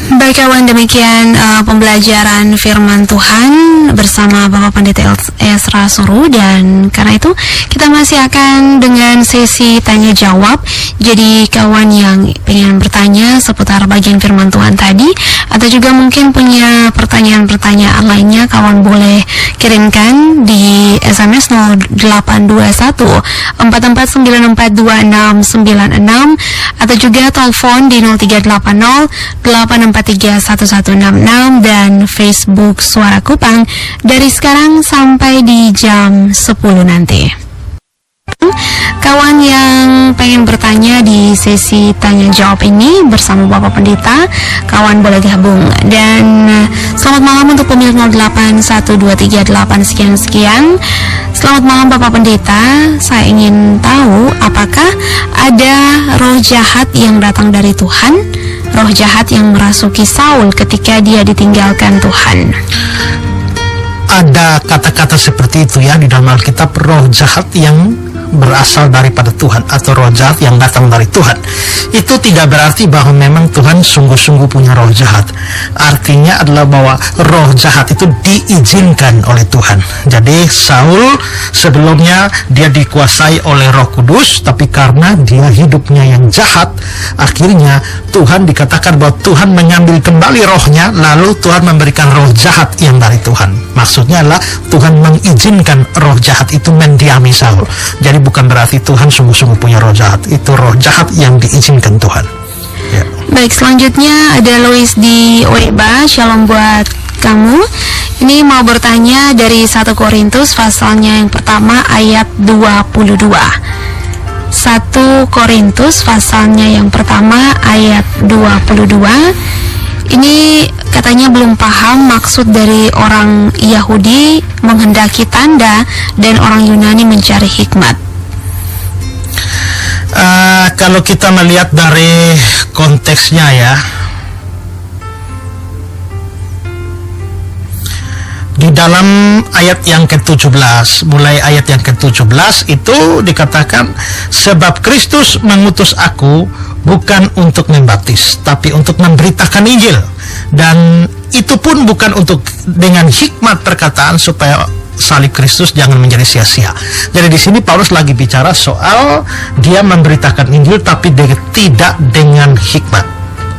Baik kawan, demikian pembelajaran firman Tuhan bersama Bapak Pendeta Ezra Suru, dan karena itu kita masih akan dengan sesi tanya jawab. Jadi kawan yang ingin bertanya seputar bagian firman Tuhan tadi, atau juga mungkin punya pertanyaan-pertanyaan lainnya, kawan boleh kirimkan di SMS 0821 44942696 atau juga telepon di 0380 8431166 dan Facebook Suara Kupang dari sekarang sampai di jam 10 nanti. Kawan yang pengen bertanya di sesi tanya jawab ini bersama Bapak Pendeta, kawan boleh gabung. Dan selamat malam untuk pemilik 081238 sekian. Selamat malam Bapak Pendeta, saya ingin tahu apakah ada roh jahat yang datang dari Tuhan, roh jahat yang merasuki Saul ketika dia ditinggalkan Tuhan. Ada kata-kata seperti itu ya di dalam Alkitab, roh jahat yang berasal daripada Tuhan atau roh jahat yang datang dari Tuhan. Itu tidak berarti bahwa memang Tuhan sungguh-sungguh punya roh jahat. Artinya adalah bahwa roh jahat itu diizinkan oleh Tuhan. Jadi Saul sebelumnya dia dikuasai oleh Roh Kudus, tapi karena dia hidupnya yang jahat, akhirnya Tuhan dikatakan bahwa Tuhan mengambil kembali rohnya, lalu Tuhan memberikan roh jahat yang dari Tuhan. Maksudnya adalah Tuhan mengizinkan roh jahat itu mendiami Saul. Jadi bukan berarti Tuhan sungguh-sungguh punya roh jahat. Itu roh jahat yang diizinkan Tuhan ya. Baik, selanjutnya ada Louis di Oeba. Shalom buat kamu. Ini mau bertanya dari 1 Korintus pasalnya yang pertama ayat 22. 1 Korintus pasalnya yang pertama ayat 22. Ini katanya belum paham maksud dari orang Yahudi menghendaki tanda dan orang Yunani mencari hikmat. Kalau kita melihat dari konteksnya ya, di dalam ayat yang ke-17, mulai ayat yang ke-17 itu dikatakan, sebab Kristus mengutus aku bukan untuk membaptis, tapi untuk memberitakan Injil, dan itu pun bukan untuk dengan hikmat perkataan supaya salib Kristus jangan menjadi sia-sia. Jadi di sini Paulus lagi bicara soal dia memberitakan Injil tapi tidak dengan hikmat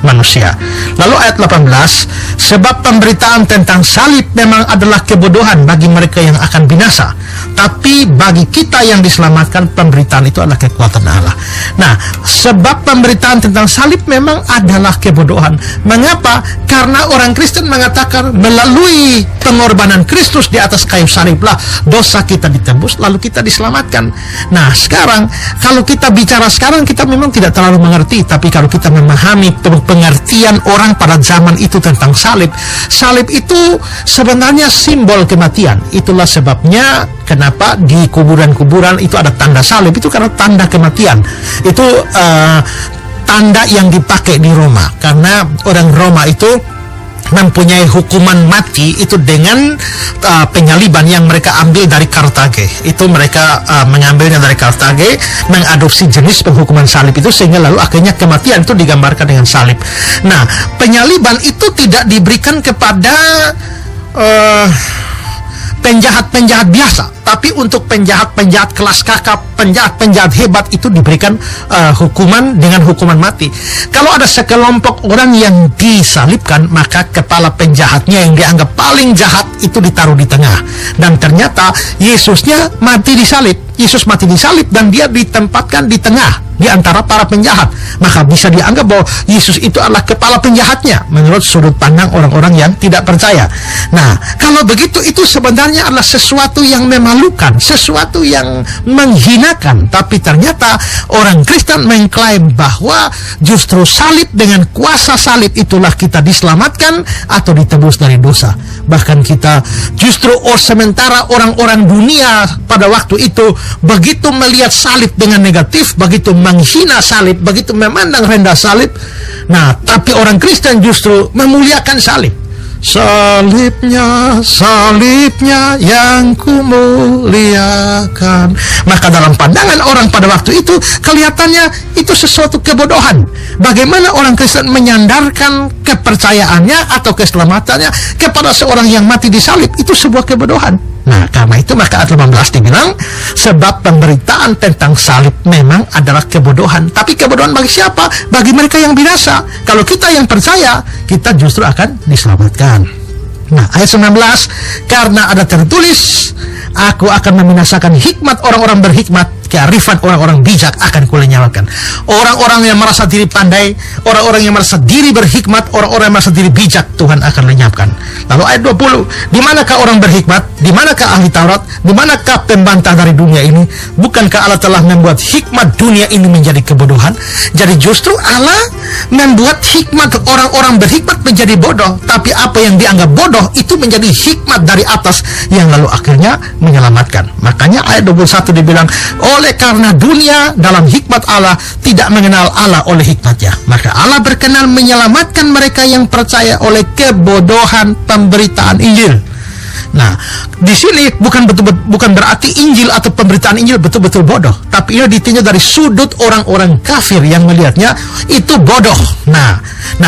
manusia. Lalu ayat 18, sebab pemberitaan tentang salib memang adalah kebodohan bagi mereka yang akan binasa, tapi bagi kita yang diselamatkan pemberitaan itu adalah kekuatan Allah. Nah, sebab pemberitaan tentang salib memang adalah kebodohan. Mengapa? Karena orang Kristen mengatakan melalui pengorbanan Kristus di atas kayu saliblah dosa kita ditebus, lalu kita diselamatkan. Nah, sekarang kalau kita bicara sekarang, kita memang tidak terlalu mengerti, tapi kalau kita memahami pengertian orang pada zaman itu tentang salib, salib itu sebenarnya simbol kematian. Itulah sebabnya kenapa di kuburan-kuburan itu ada tanda salib, itu karena tanda kematian. Itu tanda yang dipakai di Roma, karena orang Roma itu mempunyai hukuman mati itu dengan penyaliban yang mereka ambil dari Kartage. Itu mereka mengambilnya dari Kartage, mengadopsi jenis penghukuman salib itu, sehingga lalu akhirnya kematian itu digambarkan dengan salib. Nah, penyaliban itu tidak diberikan kepada penjahat-penjahat biasa, tapi untuk penjahat-penjahat kelas kakap, penjahat-penjahat hebat itu diberikan hukuman dengan hukuman mati. Kalau ada sekelompok orang yang disalibkan, maka kepala penjahatnya yang dianggap paling jahat itu ditaruh di tengah. Dan ternyata Yesusnya mati disalib. Yesus mati disalib dan dia ditempatkan di tengah di antara para penjahat. Maka bisa dianggap bahwa Yesus itu adalah kepala penjahatnya menurut sudut pandang orang-orang yang tidak percaya. Nah, kalau begitu itu sebenarnya adalah sesuatu yang memalukan, sesuatu yang menghinakan. Tapi ternyata orang Kristen mengklaim bahwa justru salib, dengan kuasa salib itulah kita diselamatkan atau ditebus dari dosa. Bahkan kita justru sementara orang-orang dunia pada waktu itu begitu melihat salib dengan negatif, begitu menghina salib, begitu memandang rendah salib. Nah, tapi orang Kristen justru memuliakan salib. salibnya, salibnya yang kumuliakan. Maka dalam pandangan orang pada waktu itu, kelihatannya itu sesuatu kebodohan. Bagaimana orang Kristen menyandarkan kepercayaannya atau keselamatannya kepada seorang yang mati di salib? Itu sebuah kebodohan. Nah, karena itu maka ayat 18 dibilang, sebab pemberitaan tentang salib memang adalah kebodohan. Tapi kebodohan bagi siapa? Bagi mereka yang binasa. Kalau kita yang percaya, kita justru akan diselamatkan. Nah, ayat 19, karena ada tertulis, aku akan membinasakan hikmat orang-orang berhikmat, kearifan orang-orang bijak akan kulenyapkan. Orang-orang yang merasa diri pandai, orang-orang yang merasa diri berhikmat, orang-orang yang merasa diri bijak, Tuhan akan lenyapkan. Lalu ayat 20, di manakah orang berhikmat? Di manakah ahli Taurat? Di manakah pembantah dari dunia ini? Bukankah Allah telah membuat hikmat dunia ini menjadi kebodohan? Jadi justru Allah membuat hikmat orang-orang berhikmat menjadi bodoh. Tapi apa yang dianggap bodoh itu menjadi hikmat dari atas yang lalu akhirnya menyelamatkan. Makanya ayat 21 dibilang, oleh karena dunia dalam hikmat Allah tidak mengenal Allah oleh hikmatnya, maka Allah berkenan menyelamatkan mereka yang percaya oleh kebodohan pemberitaan Injil. Nah, di sini bukan berarti Injil atau pemberitaan Injil betul-betul bodoh, tapi ini ditinjau dari sudut orang-orang kafir yang melihatnya itu bodoh. Nah,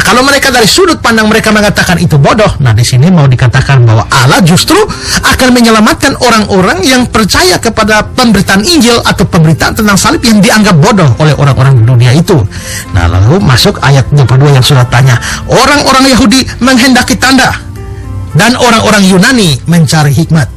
kalau mereka dari sudut pandang mereka mengatakan itu bodoh, nah di sini mau dikatakan bahwa Allah justru akan menyelamatkan orang-orang yang percaya kepada pemberitaan Injil atau pemberitaan tentang salib yang dianggap bodoh oleh orang-orang di dunia itu. Nah, lalu masuk ayat 22 yang sudah tanya, orang-orang Yahudi menghendaki tanda dan orang-orang Yunani mencari hikmat.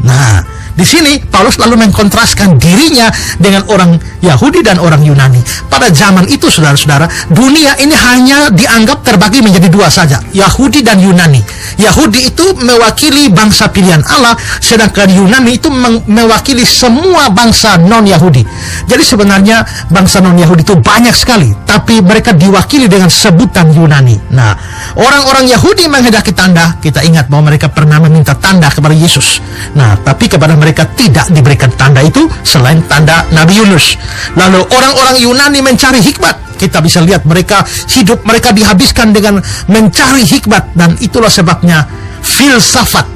Nah, di sini Paulus lalu mengkontraskan dirinya dengan orang Yahudi dan orang Yunani. Pada zaman itu, saudara-saudara, dunia ini hanya dianggap terbagi menjadi dua saja, Yahudi dan Yunani. Yahudi itu mewakili bangsa pilihan Allah, sedangkan Yunani itu mewakili semua bangsa non-Yahudi. Jadi sebenarnya bangsa non-Yahudi itu banyak sekali, tapi mereka diwakili dengan sebutan Yunani. Nah, orang-orang Yahudi menghendaki tanda. Kita ingat bahwa mereka pernah meminta tanda kepada Yesus. Nah, tapi kepada mereka tidak diberikan tanda itu selain tanda Nabi Yunus. Lalu orang-orang Yunani mencari hikmat. Kita bisa lihat hidup mereka dihabiskan dengan mencari hikmat, dan itulah sebabnya filsafat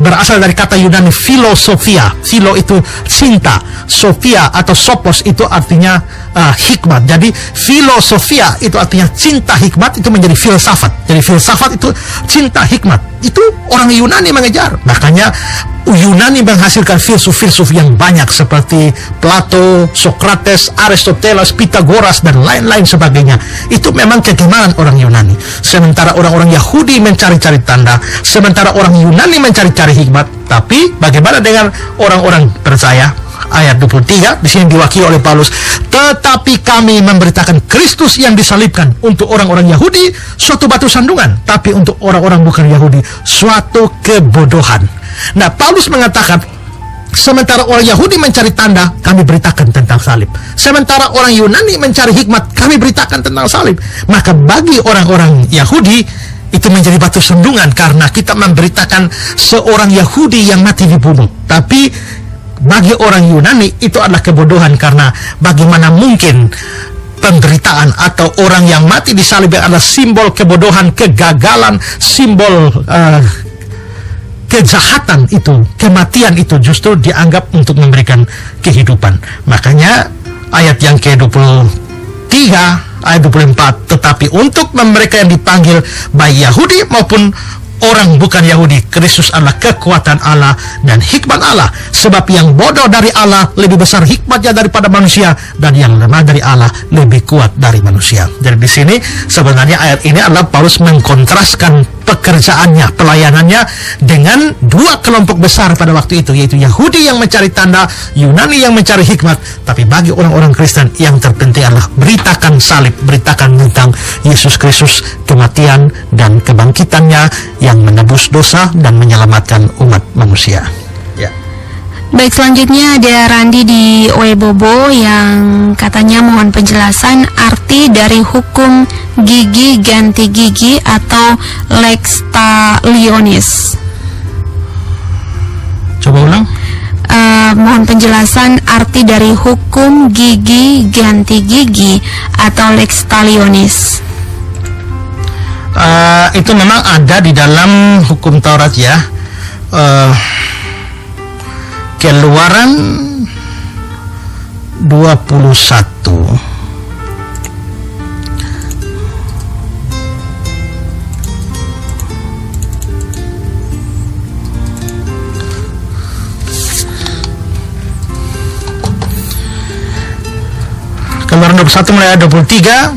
berasal dari kata Yunani filosofia. Philo itu cinta, sofia atau sophos itu artinya hikmat. Jadi filosofia itu artinya cinta hikmat, itu menjadi filsafat. Jadi filsafat itu cinta hikmat. Itu orang Yunani mengejar. Makanya Yunani menghasilkan filsuf-filsuf yang banyak seperti Plato, Socrates, Aristoteles, Pythagoras, dan lain-lain sebagainya. Itu memang kegemaran orang Yunani. Sementara orang-orang Yahudi mencari-cari tanda, sementara orang Yunani mencari-cari hikmat. Tapi bagaimana dengan orang-orang percaya? Ayat 23 di sini diwakili oleh Paulus, tetapi kami memberitakan Kristus yang disalibkan, untuk orang-orang Yahudi suatu batu sandungan, tapi untuk orang-orang bukan Yahudi suatu kebodohan. Nah, Paulus mengatakan, sementara orang Yahudi mencari tanda, kami beritakan tentang salib. Sementara orang Yunani mencari hikmat, kami beritakan tentang salib. Maka bagi orang-orang Yahudi itu menjadi batu sandungan, karena kita memberitakan seorang Yahudi yang mati dibunuh. Tapi bagi orang Yunani itu adalah kebodohan, karena bagaimana mungkin pemberitaan atau orang yang mati di salib yang adalah simbol kebodohan, kegagalan, simbol kejahatan itu, kematian itu justru dianggap untuk memberikan kehidupan. Makanya ayat yang ke-23, ayat 24, tetapi untuk mereka yang dipanggil baik Yahudi maupun orang bukan Yahudi, Kristus adalah kekuatan Allah dan hikmat Allah. Sebab yang bodoh dari Allah lebih besar hikmatnya daripada manusia, dan yang lemah dari Allah lebih kuat dari manusia. Jadi di sini sebenarnya ayat ini adalah Paulus mengkontraskan pekerjaannya, pelayanannya dengan dua kelompok besar pada waktu itu, yaitu Yahudi yang mencari tanda, Yunani yang mencari hikmat. Tapi bagi orang-orang Kristen yang terpenting adalah beritakan salib, beritakan tentang Yesus Kristus, kematian dan kebangkitannya yang menebus dosa dan menyelamatkan umat manusia. Ya. Baik, selanjutnya ada Randi di Oebobo yang katanya mohon penjelasan arti dari hukum gigi ganti gigi atau lex talionis. Coba ulang. Mohon penjelasan arti dari hukum gigi ganti gigi atau lex talionis. itu memang ada di dalam hukum Taurat ya. Keluaran 21. Keluaran 21 mulai ayat 23.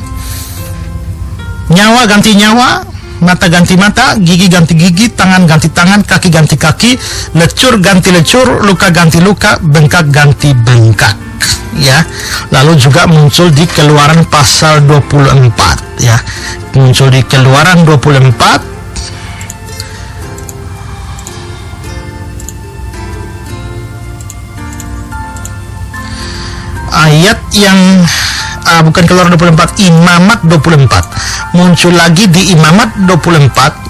Nyawa ganti nyawa, mata ganti mata, gigi ganti gigi, tangan ganti tangan, kaki ganti kaki, lecur ganti lecur, luka ganti luka, bengkak ganti bengkak. Ya, lalu juga muncul di Keluaran pasal 24 ya. Muncul di Keluaran 24 ayat yang bukan Keluaran 24, Imamat 24. Muncul lagi di Imamat 24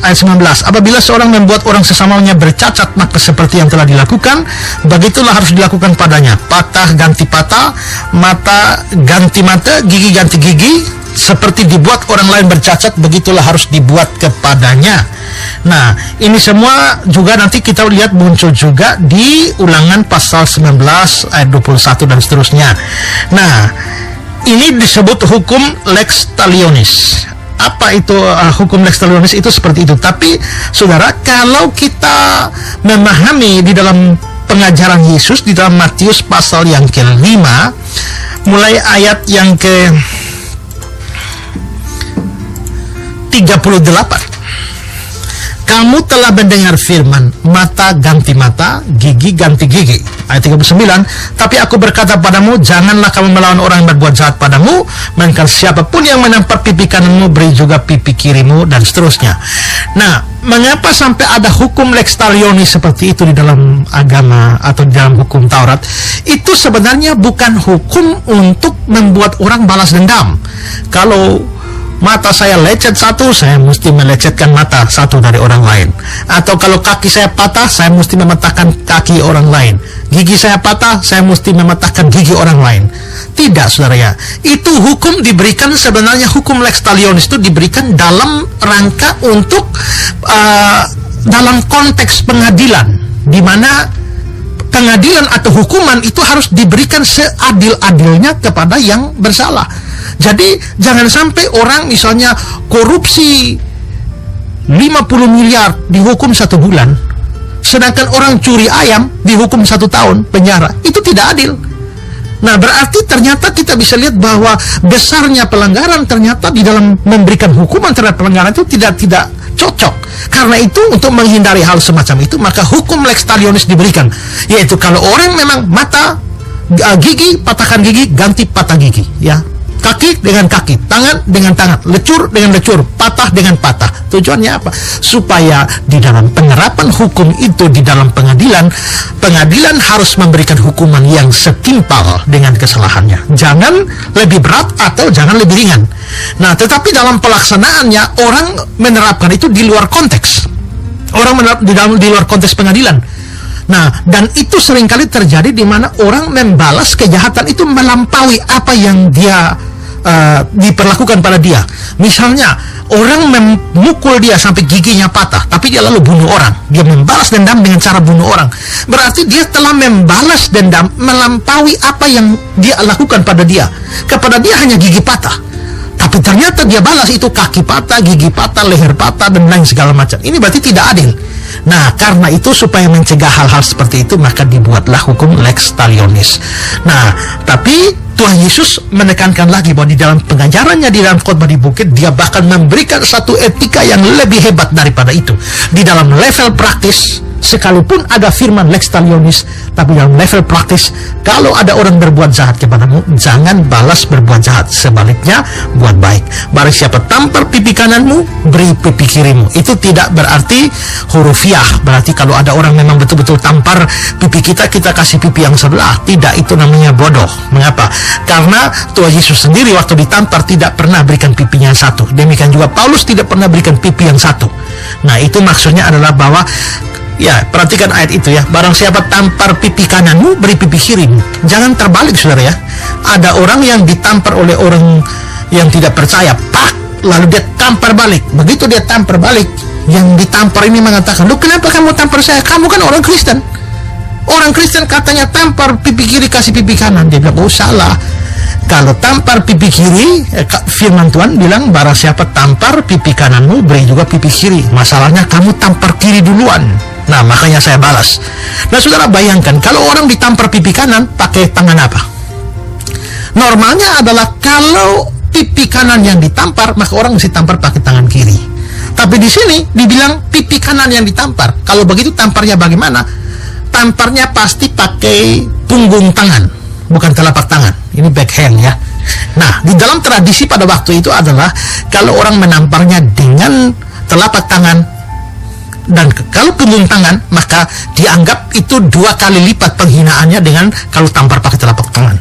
ayat 19, apabila seorang membuat orang sesamanya bercacat, maka seperti yang telah dilakukan, begitulah harus dilakukan padanya. Patah ganti patah, mata ganti mata, gigi ganti gigi. Seperti dibuat orang lain bercacat, begitulah harus dibuat kepadanya. Nah, ini semua juga nanti kita lihat muncul juga di Ulangan pasal 19 ayat 21 dan seterusnya. Nah, ini disebut hukum lex talionis. Apa itu hukum lex talionis? Itu seperti itu. Tapi saudara, kalau kita memahami di dalam pengajaran Yesus di dalam Matius pasal yang ke-5 mulai ayat yang ke 38, kamu telah mendengar firman, mata ganti mata, gigi ganti gigi. Ayat 39, tapi aku berkata padamu, janganlah kamu melawan orang yang berbuat jahat padamu, melainkan siapapun yang menampar pipi kananmu, beri juga pipi kirimu, dan seterusnya. Nah, mengapa sampai ada hukum lex talionis seperti itu di dalam agama atau di dalam hukum Taurat? Itu sebenarnya bukan hukum untuk membuat orang balas dendam. Kalau mata saya lecet satu, saya mesti melecetkan mata satu dari orang lain. Atau kalau kaki saya patah, saya mesti mematahkan kaki orang lain. Gigi saya patah, saya mesti mematahkan gigi orang lain. Tidak, saudara ya. Itu hukum diberikan, sebenarnya hukum lex talionis itu diberikan dalam rangka untuk dalam konteks pengadilan, di mana pengadilan atau hukuman itu harus diberikan seadil-adilnya kepada yang bersalah. Jadi jangan sampai orang misalnya korupsi 50 miliar dihukum 1 bulan, sedangkan orang curi ayam dihukum 1 tahun penjara. Itu tidak adil. Nah, berarti ternyata kita bisa lihat bahwa besarnya pelanggaran ternyata di dalam memberikan hukuman terhadap pelanggaran itu tidak cocok. Karena itu untuk menghindari hal semacam itu, maka hukum lex talionis diberikan, yaitu kalau orang memang mata gigi, patahkan gigi, ganti patah gigi, ya. Kaki dengan kaki, tangan dengan tangan, lecur dengan lecur, patah dengan patah. Tujuannya apa? Supaya di dalam penerapan hukum itu di dalam pengadilan harus memberikan hukuman yang setimpal dengan kesalahannya. Jangan lebih berat atau jangan lebih ringan. Nah, tetapi dalam pelaksanaannya orang menerapkan itu di luar konteks. Orang menerapkan di luar konteks pengadilan. Nah, dan itu seringkali terjadi di mana orang membalas kejahatan itu melampaui apa yang dia diperlakukan pada dia. Misalnya, orang memukul dia sampai giginya patah, tapi dia lalu bunuh orang. Dia membalas dendam dengan cara bunuh orang. Berarti dia telah membalas dendam melampaui apa yang dia lakukan pada dia. Kepada dia hanya gigi patah, tapi ternyata dia balas itu kaki patah, gigi patah, leher patah, dan lain segala macam. Ini berarti tidak adil. Nah, karena itu supaya mencegah hal-hal seperti itu, maka dibuatlah hukum lex talionis. Nah, tapi Tuhan Yesus menekankan lagi bahwa di dalam pengajarannya di dalam khotbah di bukit, dia bahkan memberikan satu etika yang lebih hebat daripada itu. Di dalam level praktis, sekalipun ada firman lex talionis, tapi dalam level praktis, kalau ada orang berbuat jahat kepadamu, jangan balas berbuat jahat. Sebaliknya, buat baik. Barang siapa tampar pipi kananmu, beri pipi kirimu. Itu tidak berarti hurufiah. Berarti kalau ada orang memang betul-betul tampar pipi kita, kita kasih pipi yang sebelah. Tidak, itu namanya bodoh. Mengapa? Karena Tuhan Yesus sendiri waktu ditampar tidak pernah berikan pipinya yang satu. Demikian juga Paulus tidak pernah berikan pipi yang satu. Nah, itu maksudnya adalah bahwa, ya, perhatikan ayat itu ya. Barang siapa tampar pipi kananmu, beri pipi kirimu. Jangan terbalik, saudara ya. ada orang yang ditampar oleh orang yang tidak percaya, pak, lalu dia tampar balik. Begitu dia tampar balik, yang ditampar ini mengatakan, "Lu kenapa kamu tampar saya? Kamu kan orang Kristen." Orang Kristen katanya tampar pipi kiri kasih pipi kanan. Dia bilang, "Oh, salah. Kalau tampar pipi kiri, firman Tuhan bilang, barang siapa tampar pipi kananmu, beri juga pipi kiri. Masalahnya kamu tampar kiri duluan." Nah, makanya saya balas. Nah, saudara bayangkan, kalau orang ditampar pipi kanan, pakai tangan apa? Normalnya adalah kalau pipi kanan yang ditampar, maka orang mesti tampar pakai tangan kiri. Tapi di sini dibilang pipi kanan yang ditampar. Kalau begitu tamparnya bagaimana? Tamparnya pasti pakai punggung tangan, bukan telapak tangan. Ini backhand ya. Nah, di dalam tradisi pada waktu itu adalah kalau orang menamparnya dengan telapak tangan dan kalau punggung tangan, maka dianggap itu 2 kali lipat penghinaannya dengan kalau tampar pakai telapak tangan.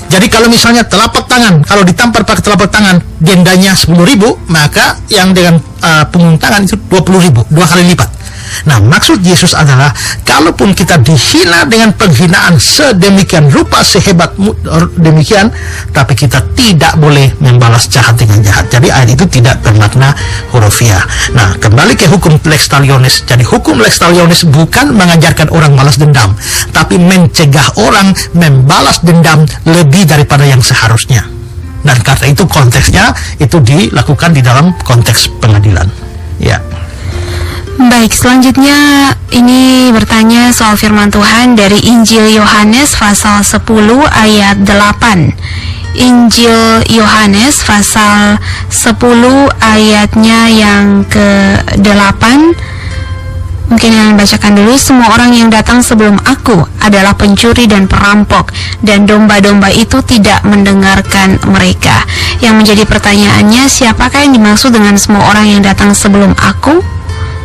Jadi kalau misalnya telapak tangan, kalau ditampar pakai telapak tangan dendanya 10.000, maka yang dengan punggung tangan itu 20.000, 2 kali lipat. Nah, maksud Yesus adalah kalaupun kita dihina dengan penghinaan sedemikian rupa, sehebat demikian, tapi kita tidak boleh membalas jahat dengan jahat. Jadi ayat itu tidak bermakna hurufiah. Nah, kembali ke hukum lex talionis. Jadi hukum lex talionis bukan mengajarkan orang balas dendam, tapi mencegah orang membalas dendam lebih daripada yang seharusnya. Dan karena itu konteksnya itu dilakukan di dalam konteks pengadilan. Ya. Baik, selanjutnya ini bertanya soal firman Tuhan dari Injil Yohanes pasal 10 ayat 8. Injil Yohanes pasal 10 ayatnya yang ke-8. Mungkin yang bacakan dulu. "Semua orang yang datang sebelum aku adalah pencuri dan perampok, dan domba-domba itu tidak mendengarkan mereka." Yang menjadi pertanyaannya, siapakah yang dimaksud dengan semua orang yang datang sebelum aku?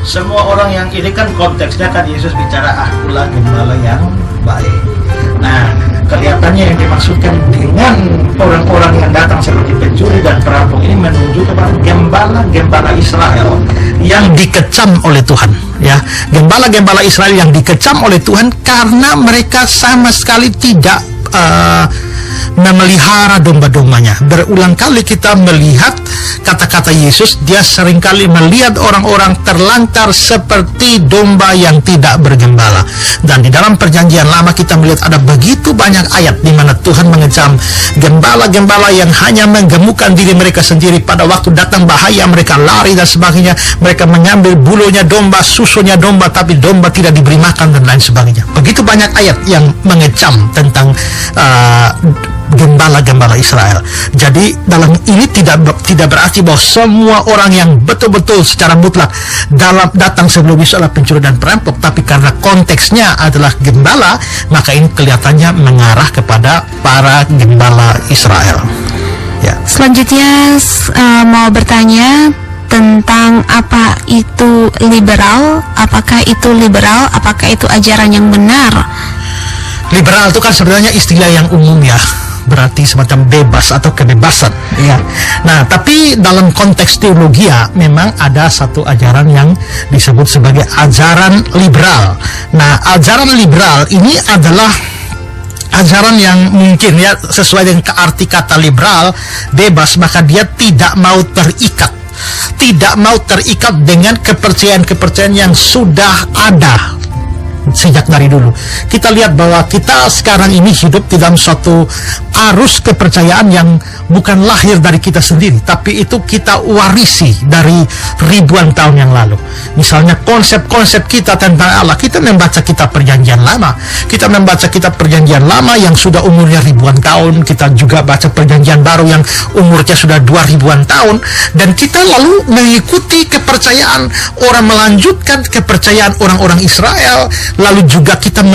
Semua orang yang ini kan konteksnya kan Yesus bicara, "Akulah gembala yang baik." Nah, kelihatannya yang dimaksudkan dengan orang-orang yang datang seperti pencuri dan perampok ini menunjuk kepada gembala-gembala Israel yang dikecam oleh Tuhan, ya. Gembala-gembala Israel yang dikecam oleh Tuhan karena mereka sama sekali tidak memelihara domba-dombanya. Berulang kali kita melihat kata-kata Yesus, dia seringkali melihat orang-orang terlantar seperti domba yang tidak bergembala. Dan di dalam perjanjian lama kita melihat ada begitu banyak ayat di mana Tuhan mengecam gembala-gembala yang hanya menggemukkan diri mereka sendiri. Pada waktu datang bahaya mereka lari dan sebagainya. Mereka mengambil bulunya domba, susunya domba, tapi domba tidak diberi makan dan lain sebagainya. Begitu banyak ayat yang mengecam tentang gembala-gembala Israel. Jadi dalam ini tidak berarti bahwa semua orang yang betul-betul secara mutlak datang sebelum Yesus adalah pencuri dan perampok, tapi karena konteksnya adalah gembala, maka ini kelihatannya mengarah kepada para gembala Israel. Ya. Selanjutnya mau bertanya tentang apa itu liberal, apakah itu liberal, apakah itu ajaran yang benar? Liberal itu kan sebenarnya istilah yang umum ya, berarti semacam bebas atau kebebasan ya. Nah, tapi dalam konteks teologi ya, memang ada satu ajaran yang disebut sebagai ajaran liberal. Nah, ajaran liberal ini adalah ajaran yang mungkin ya sesuai dengan arti kata liberal, bebas, maka dia tidak mau terikat dengan kepercayaan-kepercayaan yang sudah ada sejak dari dulu. Kita lihat bahwa kita sekarang ini hidup di dalam suatu arus kepercayaan yang bukan lahir dari kita sendiri, tapi itu kita warisi dari ribuan tahun yang lalu. Misalnya konsep-konsep kita tentang Allah, kita membaca kitab perjanjian lama, kita membaca kitab perjanjian lama yang sudah umurnya ribuan tahun, kita juga baca perjanjian baru yang umurnya sudah 2000-an tahun, dan kita lalu mengikuti kepercayaan orang, melanjutkan kepercayaan orang-orang Israel. Lalu juga kita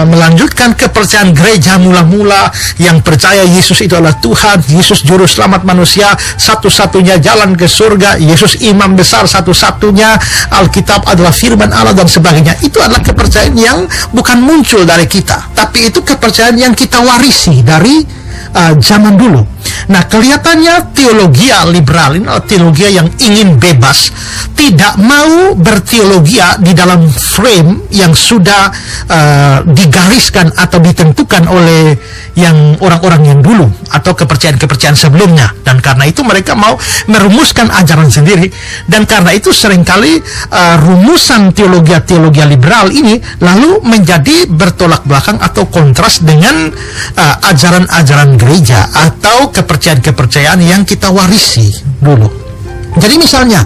melanjutkan kepercayaan gereja mula-mula yang percaya Yesus itu adalah Tuhan, Yesus juru selamat manusia, satu-satunya jalan ke surga, Yesus imam besar satu-satunya, Alkitab adalah firman Allah dan sebagainya. Itu adalah kepercayaan yang bukan muncul dari kita, tapi itu kepercayaan yang kita warisi dari zaman dulu. Nah, kelihatannya teologi liberal ini adalah teologi yang ingin bebas, tidak mau berteologia di dalam frame yang sudah digariskan atau ditentukan oleh yang orang-orang yang dulu atau kepercayaan-kepercayaan sebelumnya, dan karena itu mereka mau merumuskan ajaran sendiri, dan karena itu seringkali rumusan teologi liberal ini lalu menjadi bertolak belakang atau kontras dengan ajaran-ajaran gereja atau kepercayaan-kepercayaan yang kita warisi dulu. Jadi misalnya,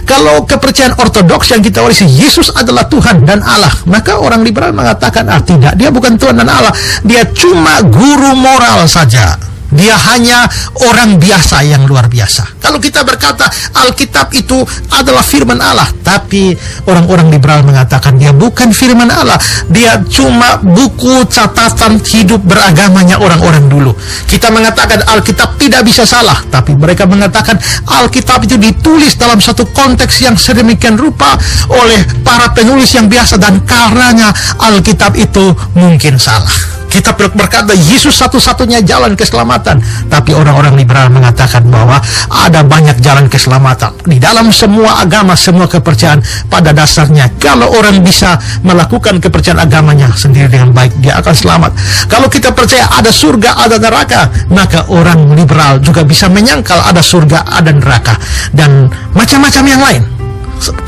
kalau kepercayaan ortodoks yang kita warisi, Yesus adalah Tuhan dan Allah, maka orang liberal mengatakan, tidak, dia bukan Tuhan dan Allah, dia cuma guru moral saja. Dia hanya orang biasa yang luar biasa. Kalau kita berkata Alkitab itu adalah firman Allah, tapi orang-orang liberal mengatakan dia bukan firman Allah, dia cuma buku catatan hidup beragamanya orang-orang dulu. Kita mengatakan Alkitab tidak bisa salah, tapi mereka mengatakan Alkitab itu ditulis dalam satu konteks yang sedemikian rupa oleh para penulis yang biasa, dan karenanya Alkitab itu mungkin salah. Kita berkata Yesus satu-satunya jalan keselamatan, tapi orang-orang liberal mengatakan bahwa ada banyak jalan keselamatan. Di dalam semua agama, semua kepercayaan, pada dasarnya kalau orang bisa melakukan kepercayaan agamanya sendiri dengan baik, dia akan selamat. Kalau kita percaya ada surga, ada neraka, maka orang liberal juga bisa menyangkal ada surga, ada neraka, dan macam-macam yang lain.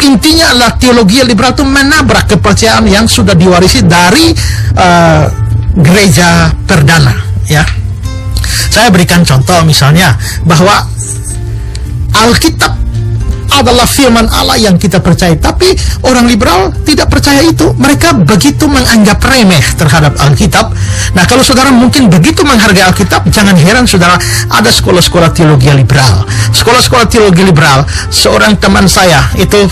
Intinya adalah teologi liberal itu menabrak kepercayaan yang sudah diwarisi dari gereja perdana, ya. Saya berikan contoh misalnya bahwa Alkitab adalah firman Allah yang kita percaya, tapi orang liberal tidak percaya itu. Mereka begitu menganggap remeh terhadap Alkitab. Nah, kalau saudara mungkin begitu menghargai Alkitab, jangan heran saudara ada sekolah-sekolah teologi liberal. Sekolah-sekolah teologi liberal, seorang teman saya itu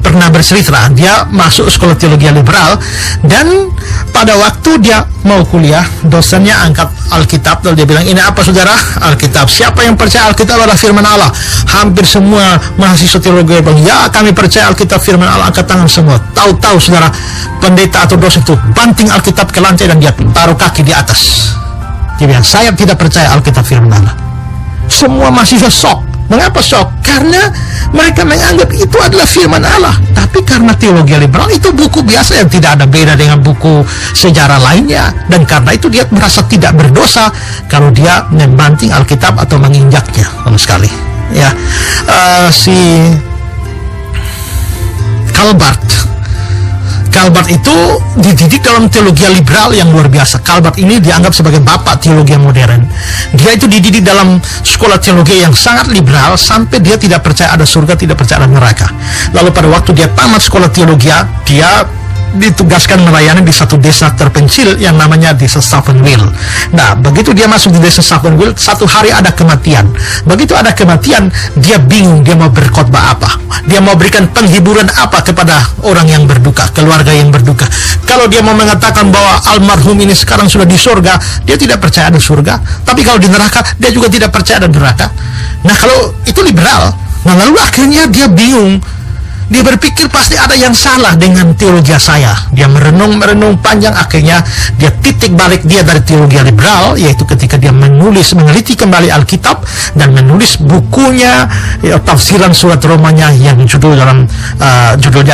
pernah bercerita, dia masuk sekolah teologi liberal, dan pada waktu dia mau kuliah, dosennya angkat Alkitab, lalu dia bilang, ini apa saudara? Alkitab. Siapa yang percaya Alkitab adalah firman Allah? Hampir semua mahasiswa teologi bilang, ya kami percaya Alkitab firman Allah, angkat tangan semua. Tahu-tahu saudara, pendeta atau dosen itu banting Alkitab ke lantai dan dia taruh kaki di atas. Dia bilang, saya tidak percaya Alkitab firman Allah. Semua mahasiswa shock. Mengapa shock? Karena mereka menganggap itu adalah firman Allah. Tapi karena teologi liberal itu buku biasa yang tidak ada beda dengan buku sejarah lainnya, dan karena itu dia merasa tidak berdosa kalau dia membanting Alkitab atau menginjaknya sama sekali. Ya, si Calvert itu dididik dalam teologi liberal yang luar biasa. Calvert ini dianggap sebagai bapak teologi modern. Dia itu dididik dalam sekolah teologi yang sangat liberal sampai dia tidak percaya ada surga, tidak percaya ada neraka. Lalu pada waktu dia tamat sekolah teologi, dia ditugaskan melayani di satu desa terpencil yang namanya desa Savenville. Nah, begitu dia masuk di desa Savenville, satu hari ada kematian. Begitu ada kematian, dia bingung dia mau berkhotbah apa. Dia mau berikan penghiburan apa kepada orang yang berduka, keluarga yang berduka. Kalau dia mau mengatakan bahwa almarhum ini sekarang sudah di surga, dia tidak percaya ada surga. Tapi kalau di neraka, dia juga tidak percaya ada neraka. Nah, kalau itu liberal, nah lalu akhirnya dia bingung. Dia berpikir pasti ada yang salah dengan teologi saya. Dia merenung panjang, akhirnya dia titik balik dia dari teologi liberal, yaitu ketika dia meneliti kembali Alkitab dan menulis bukunya, ya, tafsiran surat Romanya yang judulnya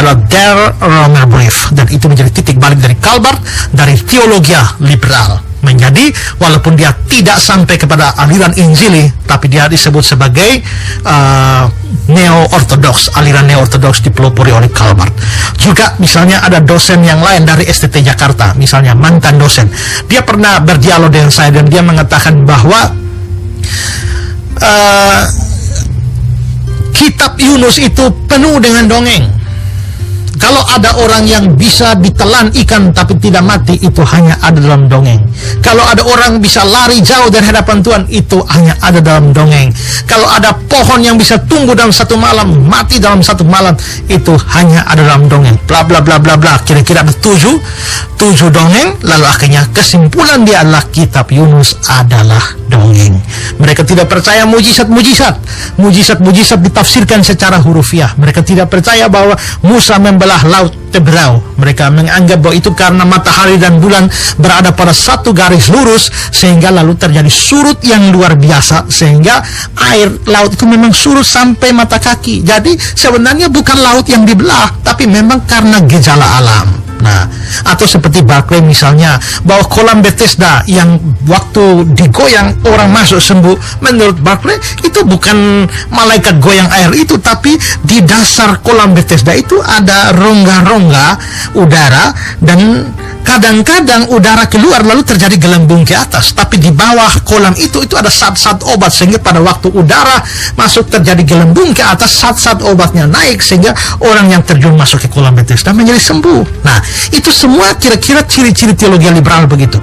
adalah Der Römerbrief, dan itu menjadi titik balik dari Calvert dari teologi liberal. Menjadi walaupun dia tidak sampai kepada aliran Injili, tapi dia disebut sebagai neo-ortodoks, aliran neo-ortodoks dipelopori oleh Calvert. Juga misalnya ada dosen yang lain dari STT Jakarta, misalnya mantan dosen. Dia pernah berdialog dengan saya dan dia mengatakan bahwa kitab Yunus itu penuh dengan dongeng. Kalau ada orang yang bisa ditelan ikan tapi tidak mati, itu hanya ada dalam dongeng. Kalau ada orang bisa lari jauh dari hadapan Tuhan, itu hanya ada dalam dongeng. Kalau ada pohon yang bisa tumbuh dalam satu malam, mati dalam satu malam, itu hanya ada dalam dongeng. Bla bla bla bla bla. Kira-kira ada tujuh dongeng. Lalu akhirnya kesimpulan dia adalah kitab Yunus adalah dongeng. Mereka tidak percaya mujizat-mujizat. Mujizat-mujizat ditafsirkan secara hurufiah. Mereka tidak percaya bahwa Musa membelah laut vertebrau. Mereka menganggap bahwa itu karena matahari dan bulan berada pada satu garis lurus, sehingga lalu terjadi surut yang luar biasa, sehingga air laut itu memang surut sampai mata kaki. Jadi sebenarnya bukan laut yang dibelah, tapi memang karena gejala alam. Nah, atau seperti Barclay misalnya, bahwa kolam Bethesda yang waktu digoyang orang masuk sembuh, menurut Barclay itu bukan malaikat goyang air itu, tapi di dasar kolam Bethesda itu ada rongga-rongga udara, dan kadang-kadang udara keluar lalu terjadi gelembung ke atas, tapi di bawah kolam itu ada zat-zat obat, sehingga pada waktu udara masuk terjadi gelembung ke atas, zat-zat obatnya naik, sehingga orang yang terjun masuk ke kolam Bethesda menjadi sembuh. Nah, itu semua kira-kira ciri-ciri teologi liberal begitu.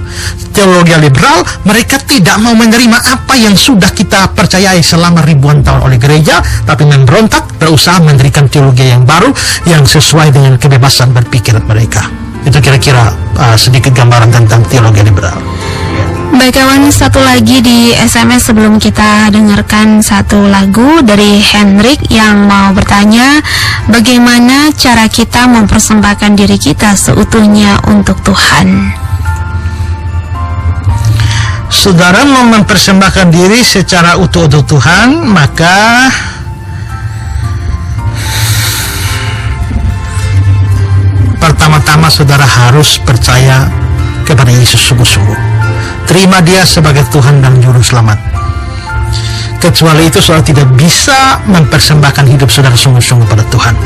Teologi liberal, mereka tidak mau menerima apa yang sudah kita percayai selama ribuan tahun oleh gereja, tapi memberontak, berusaha mendirikan teologi yang baru yang sesuai dengan kebebasan berpikir mereka. Itu kira-kira sedikit gambaran tentang teologi liberal. Baik kawan, satu lagi di SMS sebelum kita dengarkan satu lagu dari Henrik yang mau bertanya, bagaimana cara kita mempersembahkan diri kita seutuhnya untuk Tuhan? Saudara mau mempersembahkan diri secara utuh untuk Tuhan, maka pertama-tama saudara harus percaya kepada Yesus sungguh-sungguh. Terima Dia sebagai Tuhan dan Juru Selamat. Kecuali itu saudara tidak bisa mempersembahkan hidup saudara sungguh-sungguh pada Tuhan.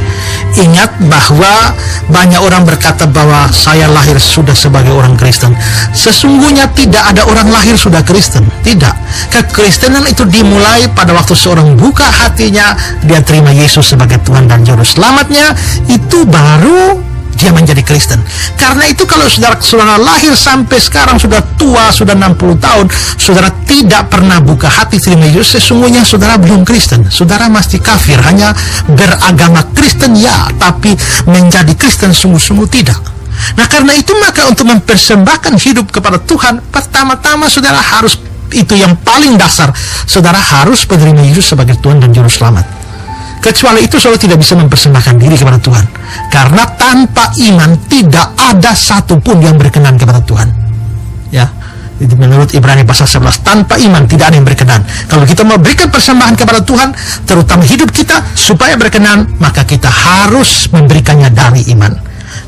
Ingat bahwa banyak orang berkata bahwa saya lahir sudah sebagai orang Kristen. Sesungguhnya tidak ada orang lahir sudah Kristen. Tidak. Kekristenan itu dimulai pada waktu seorang buka hatinya, dia terima Yesus sebagai Tuhan dan Juru Selamatnya, itu baru dia menjadi Kristen. Karena itu kalau saudara lahir sampai sekarang sudah tua, sudah 60 tahun, saudara tidak pernah buka hati terima Yesus, sesungguhnya saudara belum Kristen. Saudara masih kafir, hanya beragama Kristen ya, tapi menjadi Kristen sungguh-sungguh tidak. Nah, karena itu maka untuk mempersembahkan hidup kepada Tuhan, pertama-tama saudara harus, itu yang paling dasar, saudara harus menerima Yesus sebagai Tuhan dan Juru Selamat. Kecuali itu saudara tidak bisa mempersembahkan diri kepada Tuhan. Karena tanpa iman tidak ada satupun yang berkenan kepada Tuhan. Ya, itu menurut Ibrani pasal 11, tanpa iman tidak ada yang berkenan. Kalau kita mau berikan persembahan kepada Tuhan, terutama hidup kita supaya berkenan, maka kita harus memberikannya dari iman.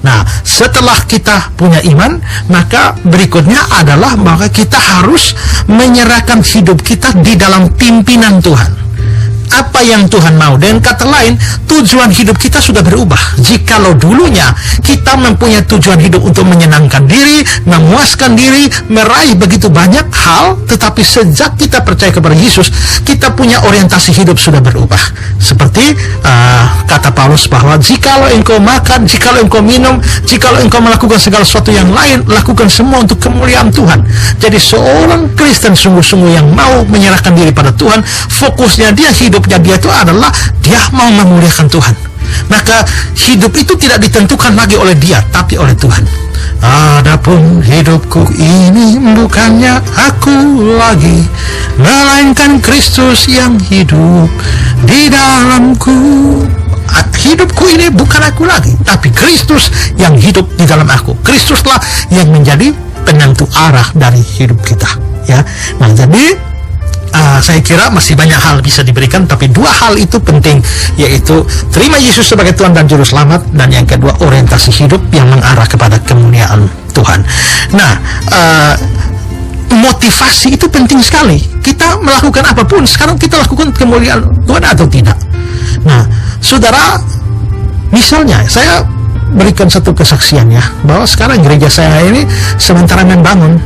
Nah, setelah kita punya iman, maka berikutnya adalah maka kita harus menyerahkan hidup kita di dalam pimpinan Tuhan. Apa yang Tuhan mau. Dengan kata lain, tujuan hidup kita sudah berubah. Jikalau dulunya kita mempunyai tujuan hidup untuk menyenangkan diri, memuaskan diri, meraih begitu banyak hal, tetapi sejak kita percaya kepada Yesus, kita punya orientasi hidup sudah berubah. Seperti kata Paulus bahwa jikalau engkau makan, jikalau engkau minum, jikalau engkau melakukan segala sesuatu yang lain, lakukan semua untuk kemuliaan Tuhan. Jadi seorang Kristen sungguh-sungguh yang mau menyerahkan diri pada Tuhan, fokusnya dia, hidupnya dia itu adalah dia mau memuliakan Tuhan. Maka hidup itu tidak ditentukan lagi oleh dia, tapi oleh Tuhan. Adapun hidupku ini bukannya aku lagi, melainkan Kristus yang hidup di dalamku. Hidupku ini bukan aku lagi, tapi Kristus yang hidup di dalam aku. Kristuslah yang menjadi penentu arah dari hidup kita. Ya, nah jadi saya kira masih banyak hal bisa diberikan, tapi dua hal itu penting, yaitu terima Yesus sebagai Tuhan dan Juru Selamat, dan yang kedua orientasi hidup yang mengarah kepada kemuliaan Tuhan. Nah, motivasi itu penting sekali. Kita melakukan apapun, sekarang kita lakukan kemuliaan Tuhan atau tidak. Nah, saudara, misalnya saya berikan satu kesaksian ya, bahwa sekarang gereja saya ini sementara membangun,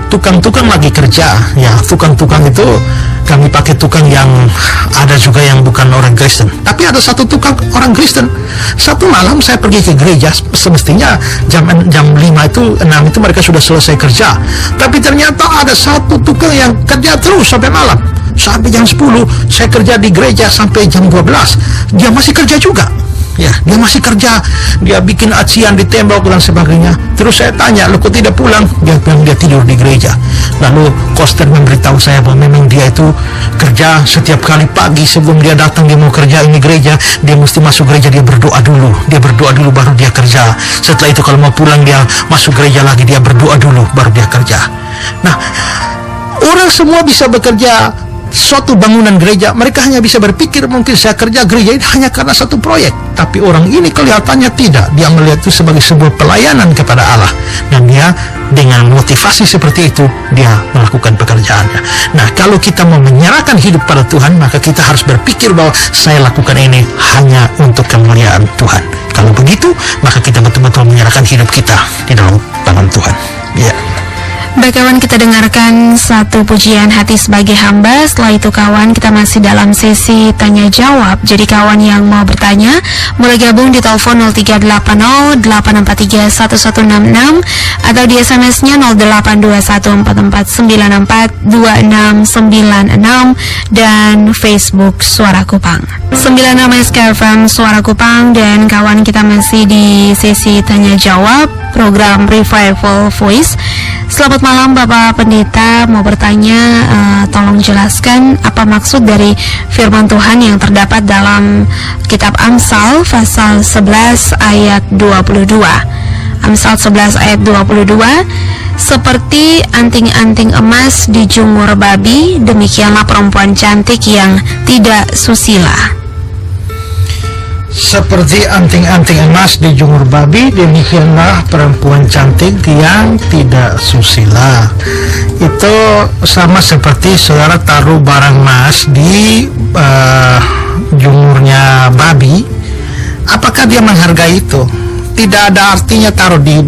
tukang-tukang lagi kerja ya. Tukang-tukang itu kami pakai tukang yang ada juga yang bukan orang Kristen, tapi ada satu tukang orang Kristen. Satu malam saya pergi ke gereja, semestinya jam 5 itu 6 itu mereka sudah selesai kerja, tapi ternyata ada satu tukang yang kerja terus sampai malam, sampai jam 10. Saya kerja di gereja sampai jam 12, dia masih kerja juga. Ya, dia masih kerja, dia bikin acian di tembok dan sebagainya. Terus saya tanya, "Lu kok tidak pulang?" Dia bilang dia tidur di gereja. Lalu Koster memberitahu saya bahwa memang dia itu kerja setiap kali pagi sebelum dia datang, dia mau kerja ini gereja, dia mesti masuk gereja, dia berdoa dulu. Dia berdoa dulu baru dia kerja. Setelah itu kalau mau pulang dia masuk gereja lagi, dia berdoa dulu baru dia kerja. Nah, orang semua bisa bekerja suatu bangunan gereja, mereka hanya bisa berpikir mungkin saya kerja gereja ini hanya karena satu proyek. Tapi orang ini kelihatannya tidak, dia melihat itu sebagai sebuah pelayanan kepada Allah, dan dia dengan motivasi seperti itu dia melakukan pekerjaannya. Nah, kalau kita mau menyerahkan hidup pada Tuhan, maka kita harus berpikir bahwa saya lakukan ini hanya untuk kemuliaan Tuhan. Kalau begitu, maka kita betul-betul menyerahkan hidup kita di dalam tangan Tuhan. Ya. Baik kawan, kita dengarkan satu pujian hati sebagai hamba. Setelah itu kawan, kita masih dalam sesi tanya jawab. Jadi kawan yang mau bertanya boleh gabung di telepon 0380-843-1166 atau di SMS-nya 082144949696 dan Facebook Suara Kupang 96 SKFM Suara Kupang. Dan kawan, kita masih di sesi tanya jawab program Revival Voice. Selamat malam Bapak Pendeta, mau bertanya, tolong jelaskan apa maksud dari firman Tuhan yang terdapat dalam kitab Amsal pasal 11 ayat 22. Amsal 11 ayat 22, seperti anting-anting emas dijungur babi, demikianlah perempuan cantik yang tidak susila. Seperti anting-anting emas dijungur babi, demikianlah perempuan cantik yang tidak susila. Itu sama seperti saudara taruh barang emas di jungurnya babi. Apakah dia menghargai itu? Tidak ada artinya taruh di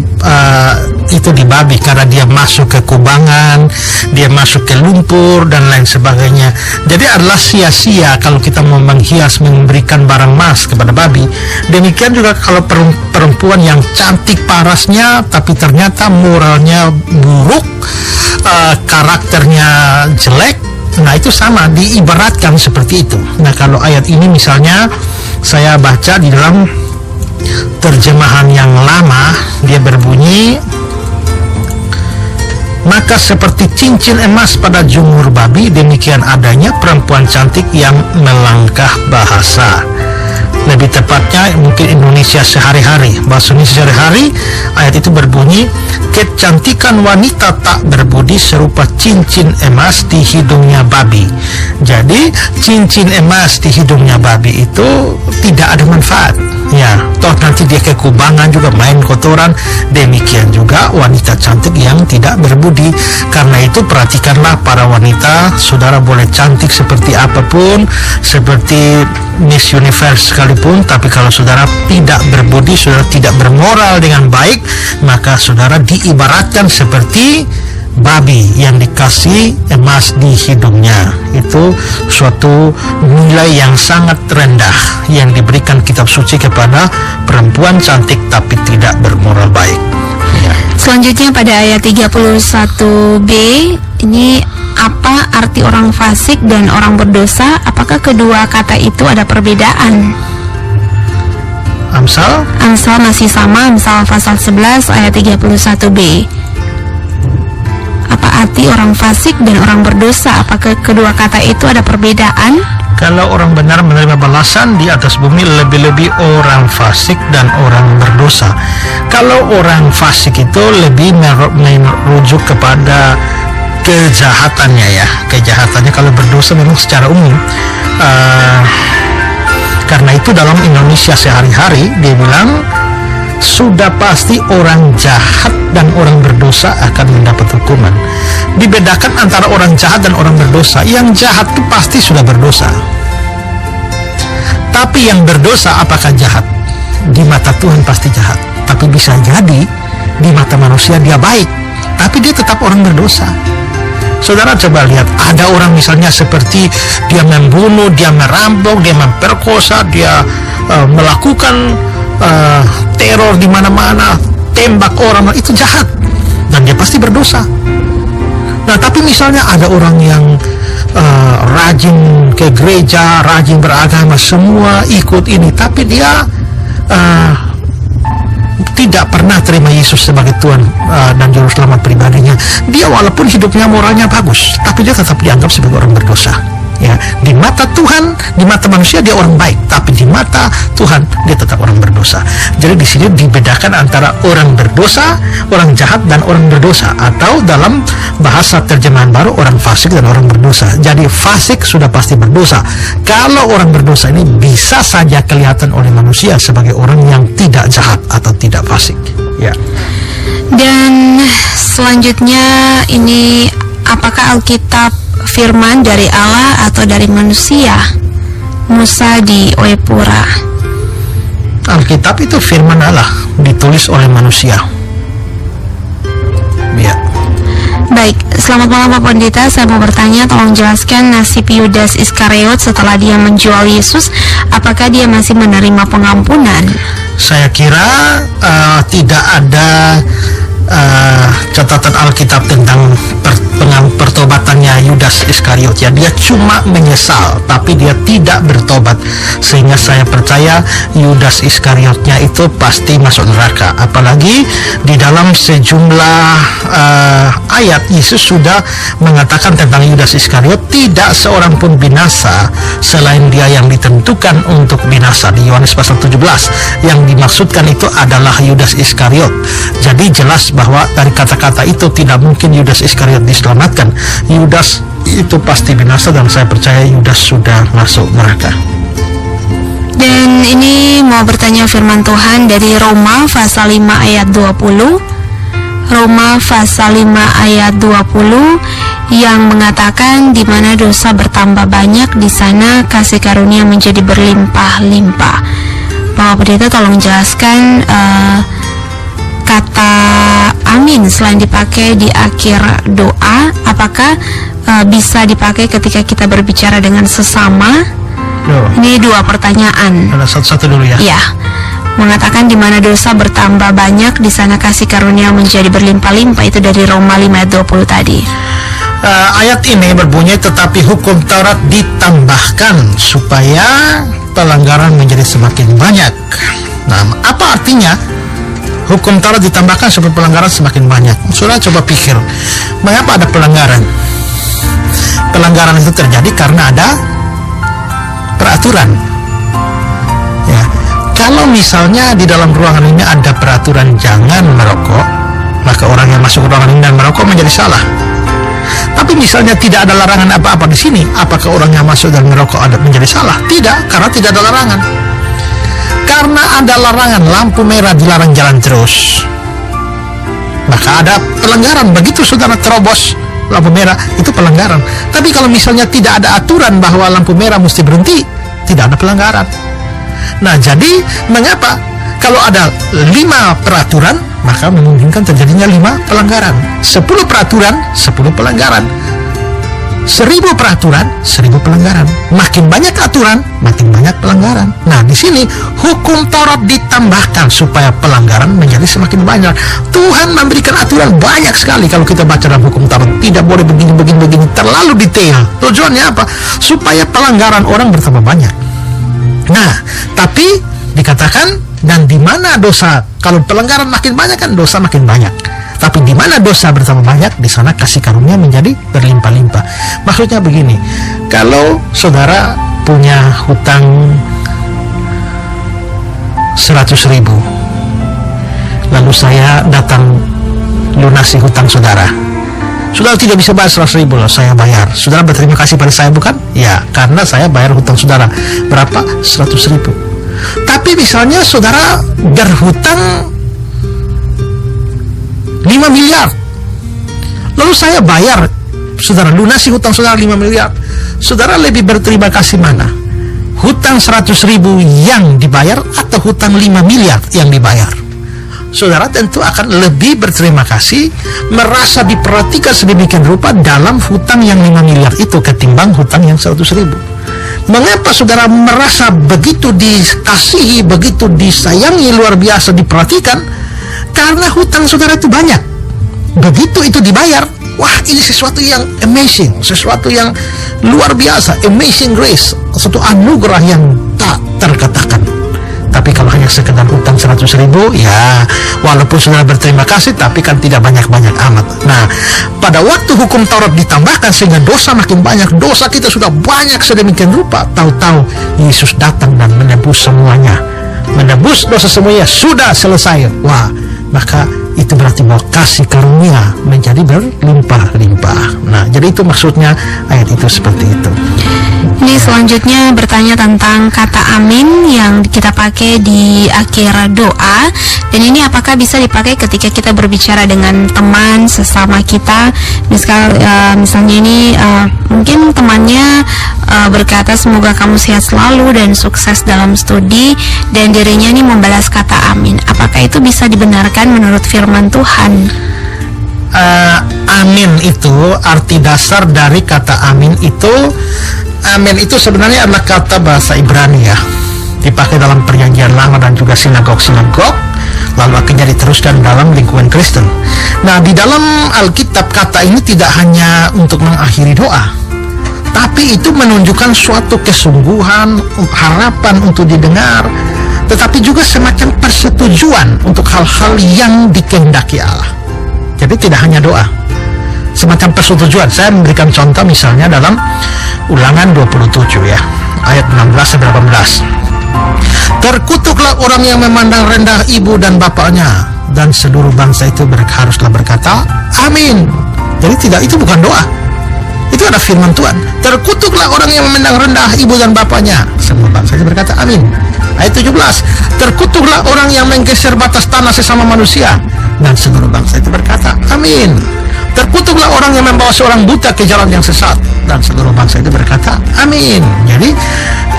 itu di babi, karena dia masuk ke kubangan, dia masuk ke lumpur dan lain sebagainya. Jadi adalah sia-sia kalau kita mau menghias, memberikan barang emas kepada babi. Demikian juga kalau perempuan yang cantik parasnya tapi ternyata moralnya buruk, karakternya jelek, nah itu sama, diibaratkan seperti itu. Nah, kalau ayat ini misalnya saya baca di dalam terjemahan yang lama, dia berbunyi, maka seperti cincin emas pada jungur babi, demikian adanya perempuan cantik yang melangkah bahasa. Lebih tepatnya mungkin Indonesia sehari-hari, bahasa Indonesia sehari-hari, ayat itu berbunyi, kecantikan wanita tak berbudi serupa cincin emas di hidungnya babi. Jadi cincin emas di hidungnya babi itu tidak ada manfaat. Ya, toh nanti dia ke kubangan juga main kotoran. Demikian juga wanita cantik yang tidak berbudi. Karena itu perhatikanlah para wanita, saudara boleh cantik seperti apapun, seperti Miss Universe sekalipun, tapi kalau saudara tidak berbudi, saudara tidak bermoral dengan baik, maka saudara diibaratkan seperti babi yang dikasih emas di hidungnya. Itu suatu nilai yang sangat rendah yang diberikan kitab suci kepada perempuan cantik tapi tidak bermoral baik. Ya. Selanjutnya pada ayat 31b, ini apa arti orang fasik dan orang berdosa? Apakah kedua kata itu ada perbedaan? Amsal masih sama, Amsal pasal 11 ayat 31b. Apa arti orang fasik dan orang berdosa? Apakah kedua kata itu ada perbedaan? Kalau orang benar menerima balasan di atas bumi, lebih-lebih orang fasik dan orang berdosa. Kalau orang fasik itu lebih merujuk kepada kejahatannya, ya, kejahatannya. Kalau berdosa memang secara umum. Karena itu dalam Indonesia sehari-hari dia bilang sudah pasti orang jahat dan orang berdosa akan mendapat hukuman. Dibedakan antara orang jahat dan orang berdosa. Yang jahat itu pasti sudah berdosa. Tapi yang berdosa apakah jahat? Di mata Tuhan pasti jahat. Tapi bisa jadi di mata manusia dia baik, tapi dia tetap orang berdosa. Saudara coba lihat, ada orang misalnya seperti dia membunuh, dia merampok, dia memperkosa, dia melakukan teror di mana-mana, tembak orang, itu jahat dan dia pasti berdosa. Nah, tapi misalnya ada orang yang rajin ke gereja, rajin beragama, semua ikut ini, tapi dia tidak pernah terima Yesus sebagai Tuhan dan Juru Selamat pribadinya, dia walaupun hidupnya moralnya bagus, tapi dia tetap dianggap sebagai orang berdosa. Ya, di mata Tuhan, di mata manusia dia orang baik, tapi di mata Tuhan dia tetap orang berdosa. Jadi di sini dibedakan antara orang berdosa, orang jahat dan orang berdosa, atau dalam bahasa terjemahan baru orang fasik dan orang berdosa. Jadi fasik sudah pasti berdosa. Kalau orang berdosa ini bisa saja kelihatan oleh manusia sebagai orang yang tidak jahat atau tidak fasik. Ya. Dan selanjutnya ini, apakah Alkitab firman dari Allah atau dari manusia? Musa di Oepura. Alkitab itu firman Allah, ditulis oleh manusia. Ya. Baik, selamat malam Pak Pendeta. Saya mau bertanya, tolong jelaskan nasib Yudas Iskariot setelah dia menjual Yesus. Apakah dia masih menerima pengampunan? Saya kira tidak ada catatan Alkitab tentang pertobatannya Yudas Iskariot. Ya, dia cuma menyesal, tapi dia tidak bertobat, sehingga saya percaya Yudas Iskariotnya itu pasti masuk neraka. Apalagi di dalam sejumlah ayat Yesus sudah mengatakan tentang Yudas Iskariot, tidak seorang pun binasa selain dia yang ditentukan untuk binasa. Di Yohanes pasal 17 yang dimaksudkan itu adalah Yudas Iskariot. Jadi jelas bahwa dari kata-kata itu tidak mungkin Yudas Iskariot diselamatkan. Yudas itu pasti binasa, dan saya percaya Yudas sudah masuk neraka. Dan ini mau bertanya firman Tuhan dari Roma pasal 5 ayat 20. Roma pasal 5 ayat 20 yang mengatakan, di mana dosa bertambah banyak, di sana kasih karunia menjadi berlimpah-limpah. Bapak Pendeta, tolong jelaskan kata amin selain dipakai di akhir doa, apakah bisa dipakai ketika kita berbicara dengan sesama? Ini dua pertanyaan. Satu-satu dulu ya. Ya, mengatakan di mana dosa bertambah banyak, di sana kasih karunia menjadi berlimpah-limpah, itu dari Roma 5 ayat 20 tadi. Ayat ini berbunyi, tetapi hukum Taurat ditambahkan supaya pelanggaran menjadi semakin banyak. Nah, apa artinya hukum Taurat ditambahkan supaya pelanggaran semakin banyak? Saudara coba pikir, mengapa ada pelanggaran? Pelanggaran itu terjadi karena ada peraturan. Ya, kalau misalnya di dalam ruangan ini ada peraturan jangan merokok, maka orang yang masuk ke ruangan ini dan merokok menjadi salah. Tapi misalnya tidak ada larangan apa-apa di sini, apakah orang yang masuk dan merokok ada menjadi salah? Tidak, karena tidak ada larangan. Karena ada larangan, lampu merah dilarang jalan terus, maka ada pelanggaran. Begitu saudara terobos lampu merah, itu pelanggaran. Tapi kalau misalnya tidak ada aturan bahwa lampu merah mesti berhenti, tidak ada pelanggaran. Nah, jadi mengapa kalau ada 5 peraturan, maka memungkinkan terjadinya 5 pelanggaran. 10 peraturan, 10 pelanggaran. 1000 peraturan, 1000 pelanggaran. Makin banyak aturan, makin banyak pelanggaran. Nah, di sini hukum Taurat ditambahkan supaya pelanggaran menjadi semakin banyak. Tuhan memberikan aturan banyak sekali kalau kita baca dalam hukum Taurat. Tidak boleh begini, terlalu detail. Tujuannya apa? Supaya pelanggaran orang bertambah banyak. Nah, tapi dikatakan, dan di mana dosa, kalau pelanggaran makin banyak kan dosa makin banyak. Tapi di mana dosa bertambah banyak, di sana kasih karunia menjadi berlimpah-limpah. Maksudnya begini, kalau saudara punya hutang 100.000, lalu saya datang lunasi hutang saudara. Saudara tidak bisa bayar 100.000, loh, saya bayar. Saudara berterima kasih pada saya, bukan? Ya, karena saya bayar hutang saudara. Berapa? 100.000. Tapi misalnya saudara berhutang 5 miliar, lalu saya bayar, saudara lunasi hutang saudara 5 miliar. Saudara lebih berterima kasih mana? Hutang 100.000 yang dibayar atau hutang 5 miliar yang dibayar? Saudara tentu akan lebih berterima kasih, merasa diperhatikan sedemikian rupa dalam hutang yang 5 miliar itu ketimbang hutang yang 100.000. Mengapa saudara merasa begitu dikasihi, begitu disayangi, luar biasa diperhatikan? Karena hutang saudara itu banyak. Begitu itu dibayar, wah, ini sesuatu yang amazing, sesuatu yang luar biasa, amazing grace, suatu anugerah yang tak terkatakan. Tapi kalau hanya sekedar utang 100.000, ya walaupun saudara berterima kasih, tapi kan tidak banyak-banyak amat. Nah, pada waktu hukum Taurat ditambahkan sehingga dosa makin banyak, dosa kita sudah banyak sedemikian rupa, tahu-tahu Yesus datang dan menebus semuanya, menebus dosa semuanya, sudah selesai. Wah, maka itu berarti bahwa kasih karunia menjadi berlimpah-limpah. Nah, jadi itu maksudnya ayat itu seperti itu. Ini selanjutnya bertanya tentang kata amin yang kita pakai di akhir doa. Dan ini apakah bisa dipakai ketika kita berbicara dengan teman sesama kita? Misalnya ini mungkin temannya berkata semoga kamu sehat selalu dan sukses dalam studi, dan dirinya ini membalas kata amin. Apakah itu bisa dibenarkan menurut firman Tuhan? Amin itu arti dasar dari kata amin itu. Amin itu sebenarnya adalah kata bahasa Ibrani ya, dipakai dalam perjanjian lama dan juga sinagog-sinagog, lalu akhirnya diteruskan dalam lingkungan Kristen. Nah, di dalam Alkitab kata ini tidak hanya untuk mengakhiri doa, tapi itu menunjukkan suatu kesungguhan, harapan untuk didengar, tetapi juga semacam persetujuan untuk hal-hal yang dikehendaki Allah. Jadi tidak hanya doa, semacam persetujuan. Saya memberikan contoh misalnya dalam Ulangan 27 ya, ayat 16-18. Terkutuklah orang yang memandang rendah ibu dan bapaknya, dan seluruh bangsa itu haruslah berkata amin. Jadi itu bukan doa, itu ada firman Tuhan. Terkutuklah orang yang memandang rendah ibu dan bapaknya, semua bangsa itu berkata amin. Ayat 17. Terkutuklah orang yang menggeser batas tanah sesama manusia, dan seluruh bangsa itu berkata amin. Terkutuklah orang yang membawa seorang buta ke jalan yang sesat, dan seluruh bangsa itu berkata amin. Jadi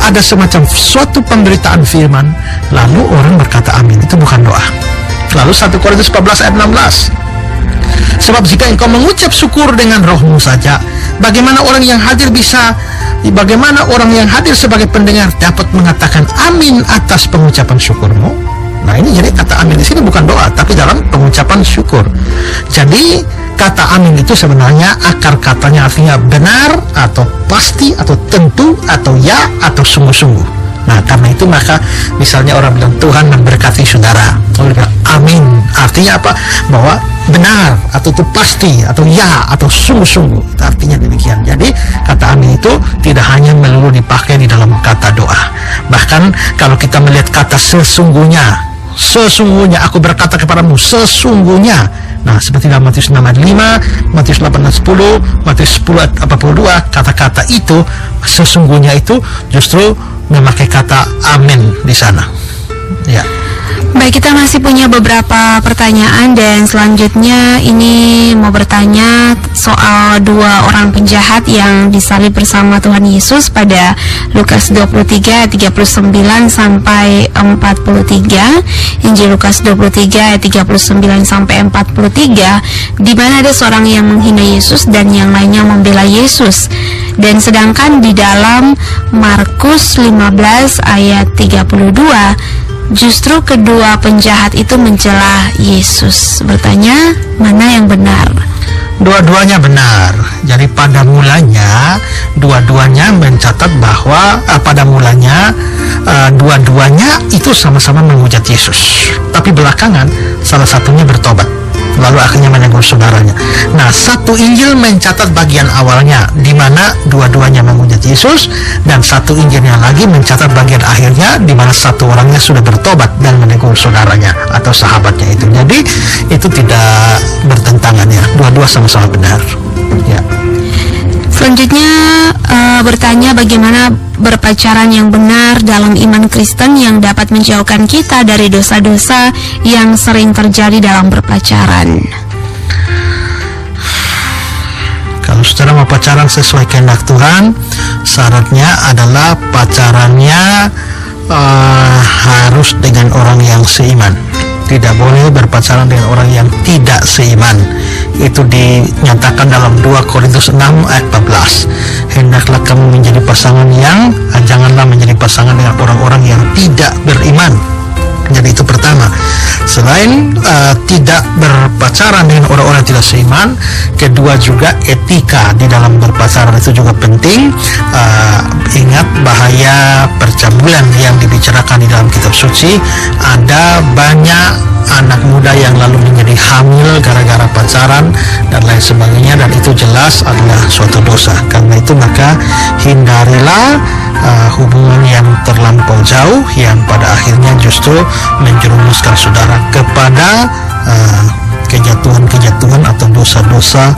ada semacam suatu pemberitaan firman, lalu orang berkata amin. Itu bukan doa. Lalu 1 Korintus 14 ayat 16. Sebab jika engkau mengucap syukur dengan rohmu saja, bagaimana orang yang hadir sebagai pendengar dapat mengatakan amin atas pengucapan syukurmu? Nah, ini jadi kata amin di sini bukan doa, tapi dalam pengucapan syukur. Jadi kata amin itu sebenarnya akar katanya artinya benar atau pasti atau tentu atau ya atau sungguh-sungguh. Nah, karena itu maka misalnya orang bilang Tuhan memberkati saudara, orang bilang amin, artinya apa? Bahwa benar atau itu pasti atau ya atau sungguh-sungguh, itu artinya demikian. Jadi kata amin itu tidak hanya melulu dipakai di dalam kata doa. Bahkan kalau kita melihat kata sesungguhnya aku berkata kepadamu sesungguhnya. Nah, seperti dalam Matius 6 ayat 5, Matius 8 ayat 10, Matius 10 ayat 42, kata-kata itu sesungguhnya itu justru memakai kata amin di sana. Ya. Baik, kita masih punya beberapa pertanyaan, dan selanjutnya ini mau bertanya soal dua orang penjahat yang disalib bersama Tuhan Yesus pada Lukas 23 39 sampai 43, Injil Lukas 23 ayat 39 sampai 43, di mana ada seorang yang menghina Yesus dan yang lainnya membela Yesus. Dan sedangkan di dalam Markus 15 ayat 32 justru kedua penjahat itu mencela Yesus. Bertanya, mana yang benar? Dua-duanya benar. Jadi pada mulanya dua-duanya mencatat bahwa dua-duanya itu sama-sama menghujat Yesus. Tapi belakangan salah satunya bertobat, lalu akhirnya menegur saudaranya. Nah, satu Injil mencatat bagian awalnya di mana dua-duanya menghujat Yesus, dan satu Injilnya lagi mencatat bagian akhirnya di mana satu orangnya sudah bertobat dan menegur saudaranya atau sahabatnya itu. Jadi itu tidak bertentangan ya, dua-dua sama-sama benar. Ya. Selanjutnya bertanya bagaimana berpacaran yang benar dalam iman Kristen yang dapat menjauhkan kita dari dosa-dosa yang sering terjadi dalam berpacaran. Kalau saudara mau pacaran sesuai kehendak Tuhan, syaratnya adalah pacarannya harus dengan orang yang seiman. Tidak boleh berpacaran dengan orang yang tidak seiman. Itu dinyatakan dalam 2 Korintus 6 ayat 14. Hendaklah kamu menjadi pasangan janganlah menjadi pasangan dengan orang-orang yang tidak beriman. Jadi itu pertama. Selain tidak berpacaran dengan orang-orang tidak seiman, kedua juga etika di dalam berpacaran itu juga penting. Ingat bahaya percabulan yang dibicarakan di dalam kitab suci. Ada banyak anak muda yang lalu menjadi hamil gara-gara pacaran dan lain sebagainya, dan itu jelas adalah suatu dosa. Karena itu maka hindarilah hubungan yang terlampau jauh yang pada akhirnya justru menjerumuskan saudara kepada kejatuhan-kejatuhan atau dosa-dosa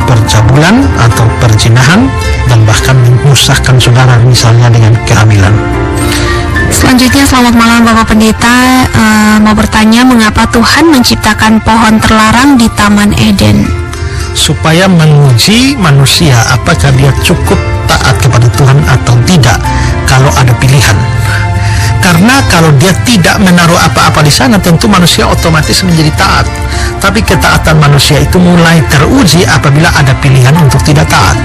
percabulan atau perzinahan, dan bahkan menyusahkan saudara misalnya dengan kehamilan. Selanjutnya, selamat malam Bapak Pendeta. Mau bertanya, mengapa Tuhan menciptakan pohon terlarang di Taman Eden? Supaya menguji manusia apakah dia cukup taat kepada Tuhan atau tidak kalau ada pilihan. Karena kalau dia tidak menaruh apa-apa di sana, tentu manusia otomatis menjadi taat. Tapi ketaatan manusia itu mulai teruji apabila ada pilihan untuk tidak taat.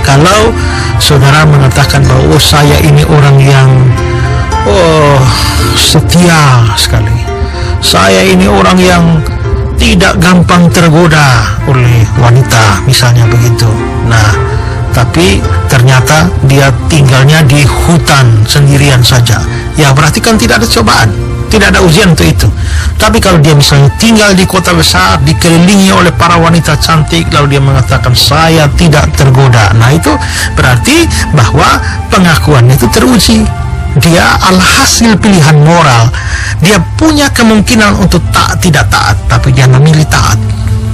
Kalau saudara mengatakan bahwa saya ini orang yang setia sekali, saya ini orang yang tidak gampang tergoda oleh wanita, misalnya begitu. Nah, tapi ternyata dia tinggalnya di hutan sendirian saja, ya berarti kan tidak ada cobaan, tidak ada ujian untuk itu. Tapi kalau dia misalnya tinggal di kota besar, dikelilingi oleh para wanita cantik, lalu dia mengatakan saya tidak tergoda, nah itu berarti bahwa pengakuannya itu teruji. Dia alhasil pilihan moral, dia punya kemungkinan untuk tidak taat, tapi dia memilih taat.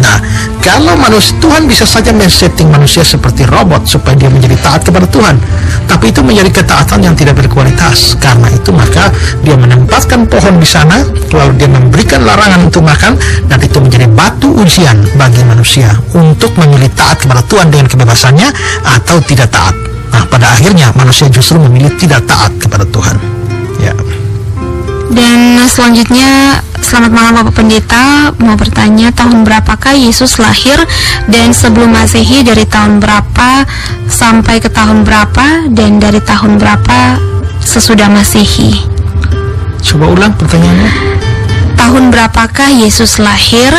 Nah, kalau Tuhan bisa saja men-setting manusia seperti robot supaya dia menjadi taat kepada Tuhan, tapi itu menjadi ketaatan yang tidak berkualitas. Karena itu maka dia menempatkan pohon di sana, lalu dia memberikan larangan untuk makan, dan itu menjadi batu ujian bagi manusia untuk memilih taat kepada Tuhan dengan kebebasannya atau tidak taat. Nah, pada akhirnya manusia justru memilih tidak taat kepada Tuhan. Ya. Dan selanjutnya, selamat malam Bapak Pendeta. Mau bertanya, tahun berapakah Yesus lahir, dan sebelum Masehi dari tahun berapa sampai ke tahun berapa, dan dari tahun berapa sesudah Masehi? Coba ulang pertanyaannya. Tahun berapakah Yesus lahir,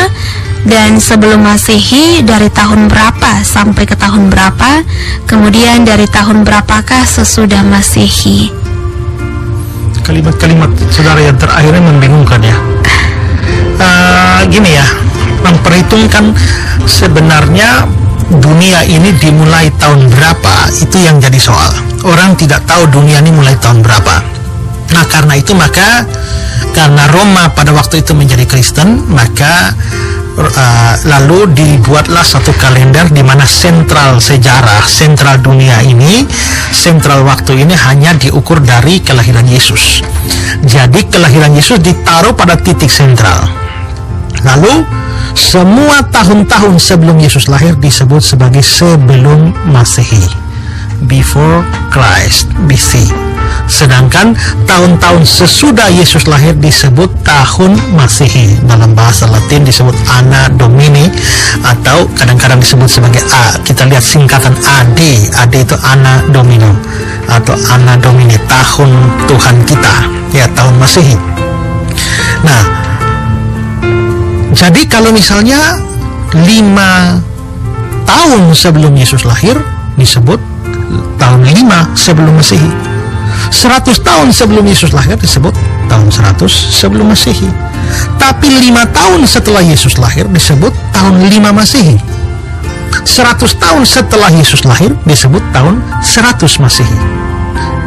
dan sebelum Masehi dari tahun berapa sampai ke tahun berapa, kemudian dari tahun berapakah sesudah Masehi? Kalimat-kalimat saudara yang terakhirnya membingungkan ya. Gini ya, memperhitungkan sebenarnya dunia ini dimulai tahun berapa, itu yang jadi soal. Orang tidak tahu dunia ini mulai tahun berapa. Nah, karena itu maka karena Roma pada waktu itu menjadi Kristen, maka lalu dibuatlah satu kalender di mana sentral sejarah, sentral dunia ini, sentral waktu ini hanya diukur dari kelahiran Yesus. Jadi kelahiran Yesus ditaruh pada titik sentral. Lalu semua tahun-tahun sebelum Yesus lahir disebut sebagai sebelum Masehi, before Christ, BC. Sedangkan tahun-tahun sesudah Yesus lahir disebut tahun Masehi. Dalam bahasa Latin disebut Anno Domini, atau kadang-kadang disebut sebagai kita lihat singkatan AD. AD itu Anno Domini atau Anno Domini, tahun Tuhan kita, ya, tahun Masehi. Nah, jadi kalau misalnya 5 tahun sebelum Yesus lahir disebut tahun 5 sebelum Masehi. 100 tahun sebelum Yesus lahir disebut tahun 100 sebelum Masehi. Tapi 5 tahun setelah Yesus lahir disebut tahun 5 Masehi. 100 tahun setelah Yesus lahir disebut tahun 100 Masehi.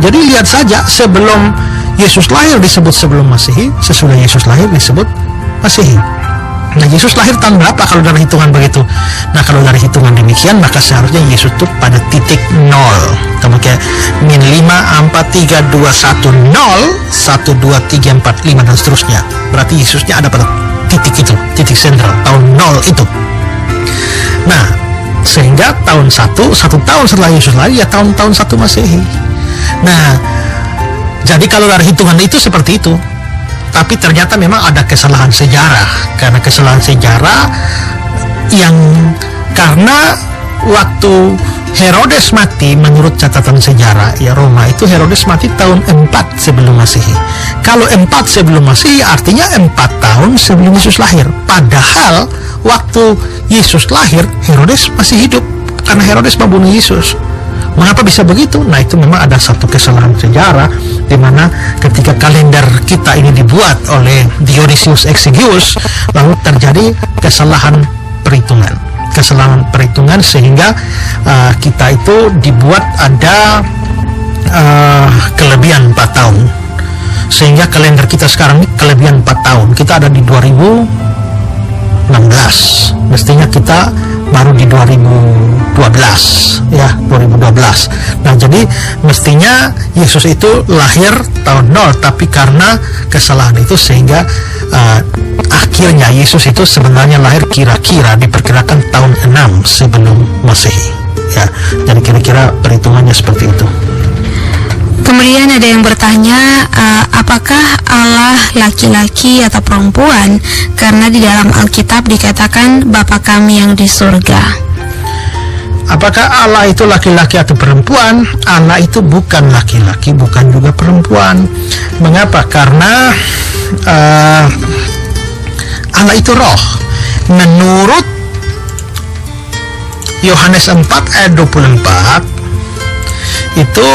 Jadi lihat saja, sebelum Yesus lahir disebut sebelum Masehi, sesudah Yesus lahir disebut Masehi. Nah, Yesus lahir tahun berapa kalau dari hitungan begitu? Nah, kalau dari hitungan demikian, maka seharusnya Yesus itu pada titik 0. Kamu kayak min 5, 4, 3, 2, 1, 0, 1, 2, 3, 4, 5, dan seterusnya. Berarti Yesusnya ada pada titik itu, titik sentral, tahun 0 itu. Nah, sehingga tahun 1 tahun setelah Yesus lahir, ya tahun-tahun 1 Masehi. Nah, jadi kalau dari hitungan itu seperti itu. Tapi ternyata memang ada kesalahan sejarah. Karena kesalahan sejarah yang karena waktu Herodes mati menurut catatan sejarah ya Roma itu Herodes mati tahun 4 sebelum Masehi. Kalau 4 sebelum Masehi artinya 4 tahun sebelum Yesus lahir. Padahal waktu Yesus lahir Herodes masih hidup karena Herodes membunuh Yesus. Mengapa bisa begitu? Nah, itu memang ada satu kesalahan sejarah di mana ketika kalender kita ini dibuat oleh Dionysius Exiguus lalu terjadi kesalahan perhitungan sehingga kita itu dibuat ada kelebihan 4 tahun sehingga kalender kita sekarang ini kelebihan 4 tahun. Kita ada di 2016, mestinya kita baru di 2012 ya 2012. Nah, jadi mestinya Yesus itu lahir tahun 0, tapi karena kesalahan itu sehingga akhirnya Yesus itu sebenarnya lahir kira-kira diperkirakan tahun 6 sebelum Masehi ya. Jadi kira-kira perhitungannya seperti itu. Kemudian ada yang bertanya, apakah Allah laki-laki atau perempuan? Karena di dalam Alkitab dikatakan Bapa kami yang di surga. Apakah Allah itu laki-laki atau perempuan? Allah itu bukan laki-laki, bukan juga perempuan. Mengapa? Karena Allah itu roh. Menurut Yohanes 4 ayat 24 itu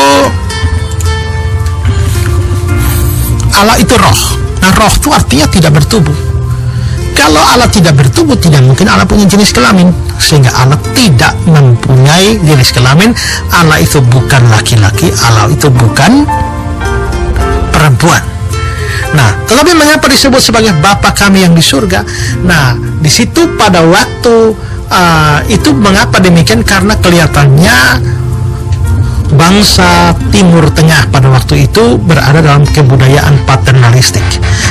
Allah itu roh. Nah, roh itu artinya tidak bertubuh. Kalau Allah tidak bertubuh, tidak mungkin Allah punya jenis kelamin. Sehingga Allah tidak mempunyai jenis kelamin. Allah itu bukan laki-laki, Allah itu bukan perempuan. Nah, tetapi mengapa disebut sebagai Bapa kami yang di surga? Nah, di situ pada waktu itu mengapa demikian? Karena kelihatannya bangsa Timur Tengah pada waktu itu berada dalam kebudayaan paternalistik.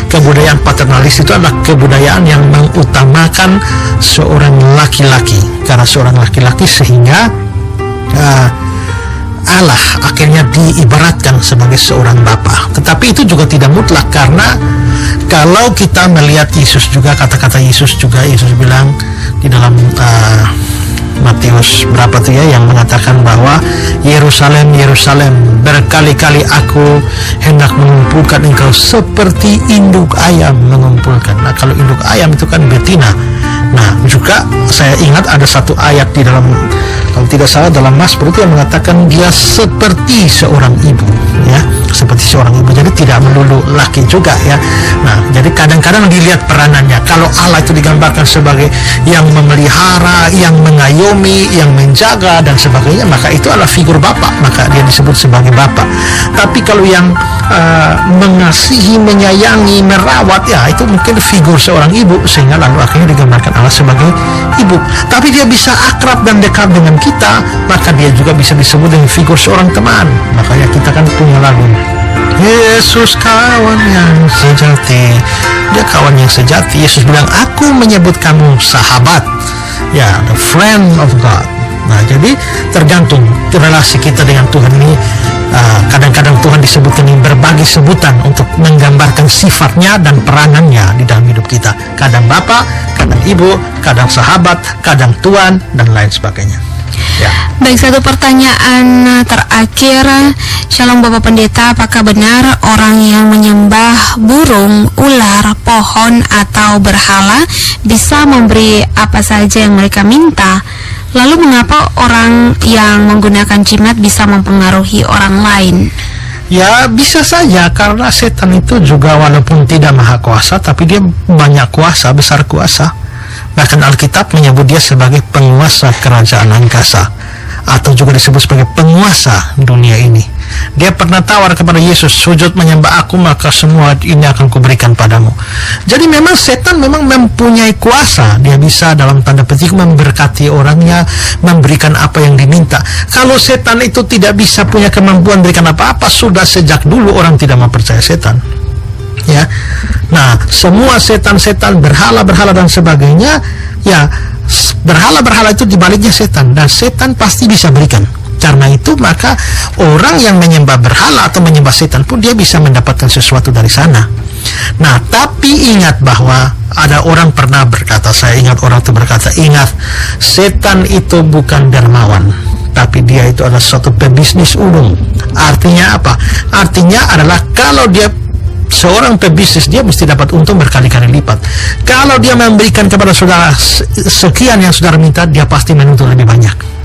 Kebudayaan paternalistik itu adalah kebudayaan yang mengutamakan seorang laki-laki. Karena seorang laki-laki sehingga Allah akhirnya diibaratkan sebagai seorang bapa. Tetapi itu juga tidak mutlak, karena kalau kita melihat Yesus juga, kata-kata Yesus juga, Yesus bilang di dalam Matius berapa tuh ya, yang mengatakan bahwa Yerusalem, Yerusalem, berkali-kali aku hendak mengumpulkan engkau seperti induk ayam mengumpulkan. Nah, kalau induk ayam itu kan betina. Nah, juga saya ingat ada satu ayat di dalam, kalau tidak salah dalam Mazmur yang mengatakan dia seperti seorang ibu ya, seperti seorang ibu. Jadi tidak melulu laki juga ya. Nah, jadi kadang-kadang dilihat peranannya. Kalau Allah itu digambarkan sebagai yang memelihara, yang mengayomi, yang menjaga dan sebagainya, maka itu adalah figur Bapa, maka dia disebut sebagai Bapa. Tapi kalau yang mengasihi, menyayangi, merawat, ya itu mungkin figur seorang ibu, sehingga lalu akhirnya digambarkan Allah sebagai ibu. Tapi dia bisa akrab dan dekat dengan kita, maka dia juga bisa disebut dengan figur seorang teman. Makanya kita kan punya lagu, Yesus kawan yang sejati. Dia kawan yang sejati. Yesus bilang, aku menyebut kamu sahabat, ya, the friend of God. Nah, jadi tergantung relasi kita dengan Tuhan ini. Kadang-kadang Tuhan disebutkan dengan berbagai sebutan untuk menggambarkan sifatnya dan peranannya di dalam hidup kita. Kadang Bapa, kadang Ibu, kadang sahabat, kadang Tuan, dan lain sebagainya. Ya. Baik, satu pertanyaan terakhir. Shalom Bapak Pendeta, apakah benar orang yang menyembah burung, ular, pohon, atau berhala bisa memberi apa saja yang mereka minta? Lalu mengapa orang yang menggunakan jimat bisa mempengaruhi orang lain? Ya, bisa saja, karena setan itu juga walaupun tidak maha kuasa, tapi dia banyak kuasa, besar kuasa. Bahkan Alkitab menyebut dia sebagai penguasa kerajaan angkasa, atau juga disebut sebagai penguasa dunia ini. Dia pernah tawar kepada Yesus, sujud menyembah aku maka semua ini akan kuberikan padamu. Jadi memang setan memang mempunyai kuasa. Dia bisa dalam tanda petik memberkati orangnya, memberikan apa yang diminta. Kalau setan itu tidak bisa punya kemampuan berikan apa-apa, sudah sejak dulu orang tidak mempercaya setan. Ya, nah semua setan-setan, berhala-berhala dan sebagainya, ya berhala-berhala itu dibaliknya setan, dan setan pasti bisa berikan. Karena itu maka orang yang menyembah berhala atau menyembah setan pun dia bisa mendapatkan sesuatu dari sana. Nah, tapi ingat bahwa ada orang pernah berkata, saya ingat orang itu berkata, ingat, setan itu bukan dermawan, tapi dia itu adalah suatu pebisnis ulung. Artinya apa? Artinya adalah kalau dia seorang pebisnis, dia mesti dapat untung berkali-kali lipat. Kalau dia memberikan kepada saudara sekian yang saudara minta, dia pasti menuntut lebih banyak.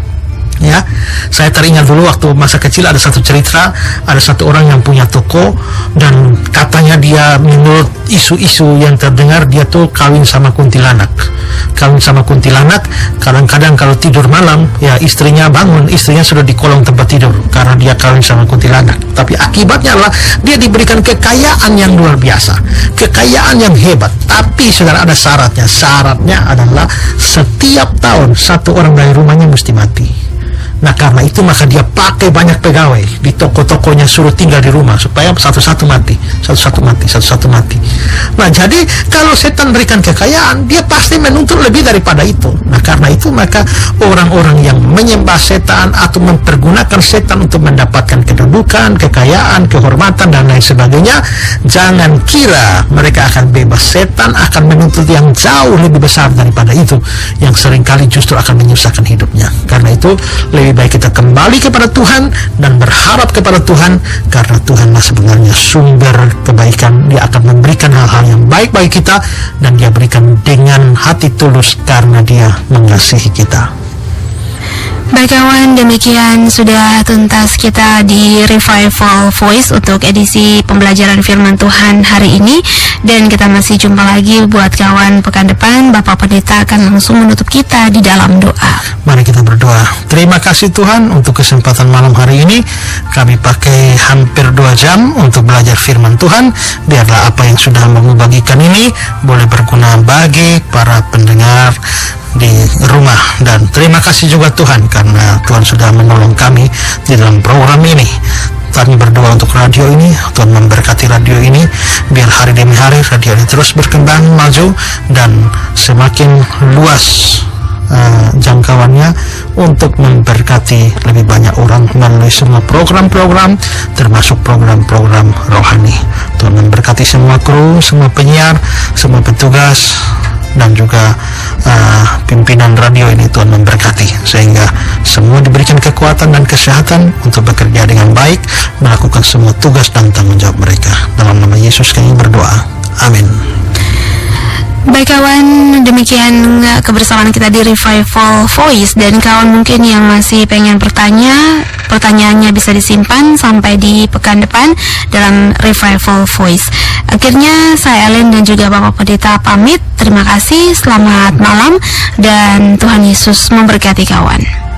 Ya, saya teringat dulu waktu masa kecil ada satu cerita, ada satu orang yang punya toko dan katanya dia menurut isu-isu yang terdengar dia tuh kawin sama kuntilanak. Kadang-kadang kalau tidur malam ya istrinya bangun, istrinya sudah di kolong tempat tidur karena dia kawin sama kuntilanak. Tapi akibatnya adalah dia diberikan kekayaan yang luar biasa, kekayaan yang hebat. Tapi saudara, ada syaratnya. Syaratnya adalah setiap tahun satu orang dari rumahnya mesti mati. Nah, karena itu maka dia pakai banyak pegawai di toko-tokonya, suruh tinggal di rumah supaya satu-satu mati. Nah, jadi kalau setan berikan kekayaan, dia pasti menuntut lebih daripada itu. Nah, karena itu maka orang-orang yang menyembah setan atau mempergunakan setan untuk mendapatkan kedudukan, kekayaan, kehormatan dan lain sebagainya, jangan kira mereka akan bebas. Setan akan menuntut yang jauh lebih besar daripada itu, yang seringkali justru akan menyusahkan hidupnya. Karena itu lebih baik kita kembali kepada Tuhan dan berharap kepada Tuhan, karena Tuhanlah sebenarnya sumber kebaikan. Dia akan memberikan hal-hal yang baik bagi kita, dan Dia berikan dengan hati tulus karena Dia mengasihi kita. Baik kawan, demikian sudah tuntas kita di Revival Voice untuk edisi pembelajaran firman Tuhan hari ini. Dan kita masih jumpa lagi buat kawan pekan depan. Bapak Pendeta akan langsung menutup kita di dalam doa. Mari kita berdoa. Terima kasih Tuhan untuk kesempatan malam hari ini. Kami pakai hampir 2 jam untuk belajar firman Tuhan. Biarlah apa yang sudah mau bagikan ini boleh berguna bagi para pendengar di rumah. Dan terima kasih juga Tuhan karena Tuhan sudah menolong kami di dalam program ini. Kami berdoa untuk radio ini, Tuhan memberkati radio ini, biar hari demi hari radio ini terus berkembang, maju, dan semakin luas jangkauannya untuk memberkati lebih banyak orang melalui semua program-program, termasuk program-program rohani. Tuhan memberkati semua kru, semua penyiar, semua petugas, dan juga pimpinan radio ini. Tuhan memberkati sehingga semua diberikan kekuatan dan kesehatan untuk bekerja dengan baik, melakukan semua tugas dan tanggung jawab mereka. Dalam nama Yesus kami berdoa, amin. Baik kawan, demikian kebersamaan kita di Revival Voice. Dan kawan mungkin yang masih pengen bertanya, pertanyaannya bisa disimpan sampai di pekan depan dalam Revival Voice. Akhirnya saya Ellen dan juga Bapak Pendeta pamit. Terima kasih, selamat malam, dan Tuhan Yesus memberkati kawan.